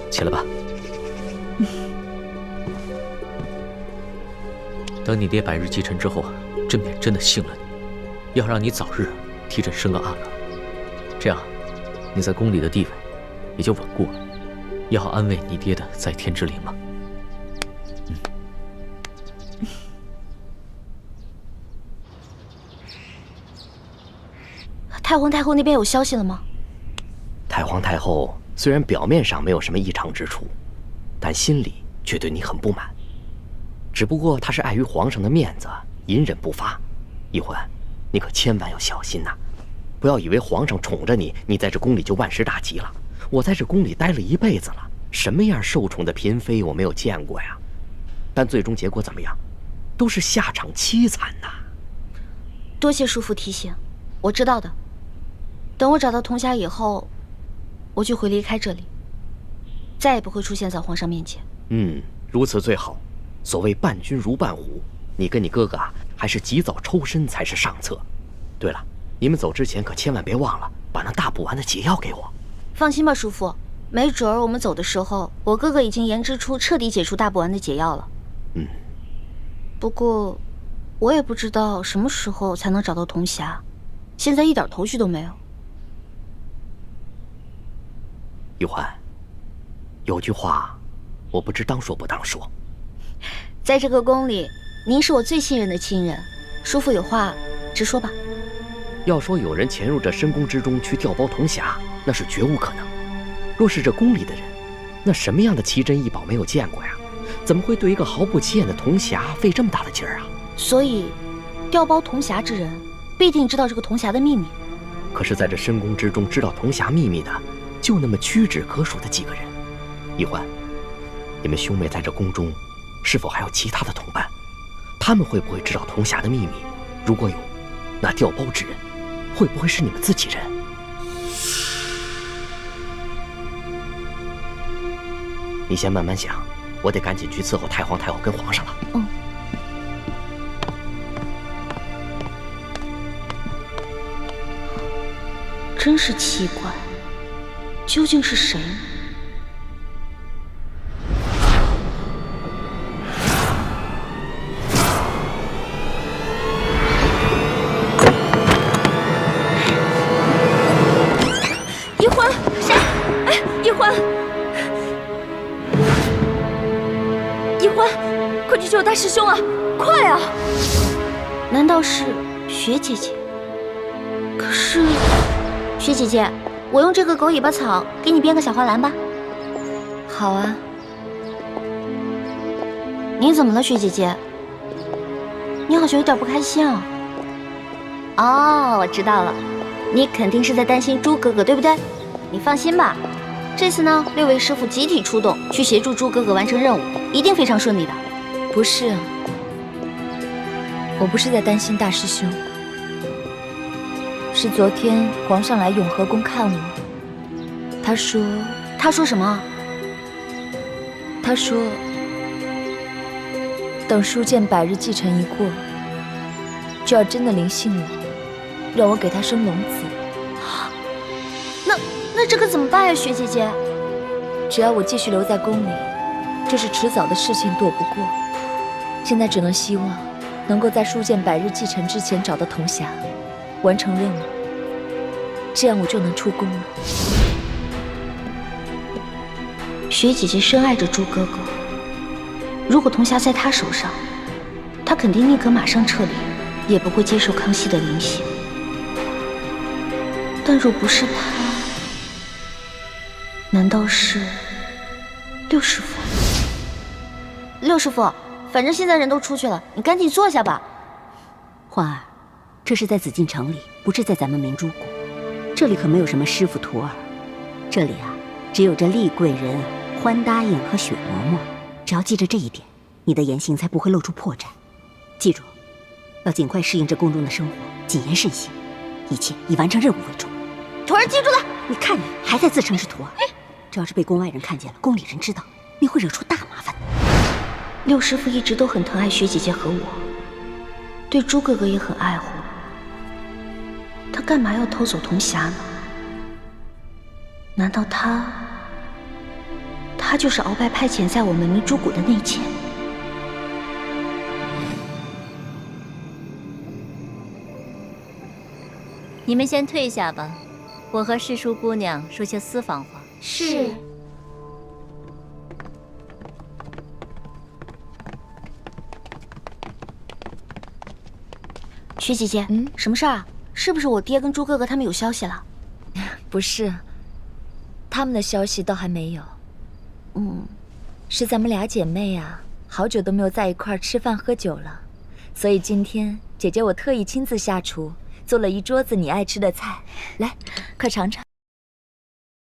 起来吧。等你爹百日继辰之后啊，朕便真的信了你，要让你早日替朕生个阿哥，这样你在宫里的地位也就稳固了，也好安慰你爹的在天之灵嘛。太皇太后那边有消息了吗？太皇太后虽然表面上没有什么异常之处，但心里却对你很不满。只不过她是碍于皇上的面子，隐忍不发。易欢，你可千万要小心呐！不要以为皇上宠着你，你在这宫里就万事大吉了。我在这宫里待了一辈子了，什么样受宠的嫔妃我没有见过呀？但最终结果怎么样，都是下场凄惨呐。多谢叔父提醒，我知道的。等我找到铜匣以后，我就会离开这里，再也不会出现在皇上面前。如此最好。所谓伴君如伴虎，你跟你哥哥啊，还是及早抽身才是上策。对了，你们走之前可千万别忘了把那大补丸的解药给我。放心吧，叔父，没准儿我们走的时候，我哥哥已经研制出彻底解除大补丸的解药了。不过我也不知道什么时候才能找到铜匣，现在一点头绪都没有。易欢，有句话，我不知当说不当说。在这个宫里，您是我最信任的亲人，叔父有话直说吧。要说有人潜入这深宫之中去调包铜匣，那是绝无可能。若是这宫里的人，那什么样的奇珍异宝没有见过呀？怎么会对一个毫不起眼的铜匣费这么大的劲儿啊？所以，调包铜匣之人必定知道这个铜匣的秘密。可是，在这深宫之中知道铜匣秘密的，就那么屈指可数的几个人。易欢，你们兄妹在这宫中，是否还有其他的同伴？他们会不会知道铜匣的秘密？如果有，那调包之人会不会是你们自己人？你先慢慢想，我得赶紧去伺候太皇太后跟皇上了。真是奇怪，究竟是谁呢？易欢，谁？哎，易欢，易欢，快去救大师兄啊！快啊！难道是雪姐姐？可是，雪姐姐，我用这个狗尾巴草给你编个小花篮吧。好啊。你怎么了，雪姐姐？你好像有点不开心啊。哦，我知道了，你肯定是在担心猪哥哥，对不对？你放心吧，这次呢，6位师傅集体出动去协助猪哥哥完成任务，一定非常顺利的。不是啊，我不是在担心大师兄，是昨天皇上来永和宫看我，他说什么？他说等书剑百日继承一过，就要真的临幸我，让我给他生龙子。那这可怎么办呀，雪姐姐？只要我继续留在宫里，这是迟早的事情，躲不过。现在只能希望能够在书剑100日继承之前找到铜匣，完成任务，这样我就能出宫了。雪姐姐深爱着朱哥哥，如果铜匣在她手上，她肯定宁可马上撤离，也不会接受康熙的临幸。但若不是他，难道是六师傅？六师傅，反正现在人都出去了，你赶紧坐下吧。焕儿，这是在紫禁城里，不是在咱们明珠谷。这里可没有什么师傅徒儿，这里啊，只有这厉贵人、欢答应和雪嬷嬷。只要记着这一点，你的言行才不会露出破绽。记住，要尽快适应这宫中的生活，谨言慎行，一切以完成任务为重。徒儿记住了。你看你还在自称是徒儿，这要是被宫外人看见了，宫里人知道，你会惹出大麻烦的。六师傅一直都很疼爱雪姐姐和我，对朱哥哥也很爱护，他干嘛要偷走铜匣呢？难道他就是鳌拜派遣在我们明珠谷的内奸？你们先退下吧，我和世淑姑娘说些私房话。是。雪姐姐，什么事儿啊？是不是我爹跟朱哥哥他们有消息了？不是，他们的消息倒还没有。是咱们俩姐妹啊，好久都没有在一块儿吃饭喝酒了，所以今天姐姐我特意亲自下厨，做了一桌子你爱吃的菜，来，快尝尝。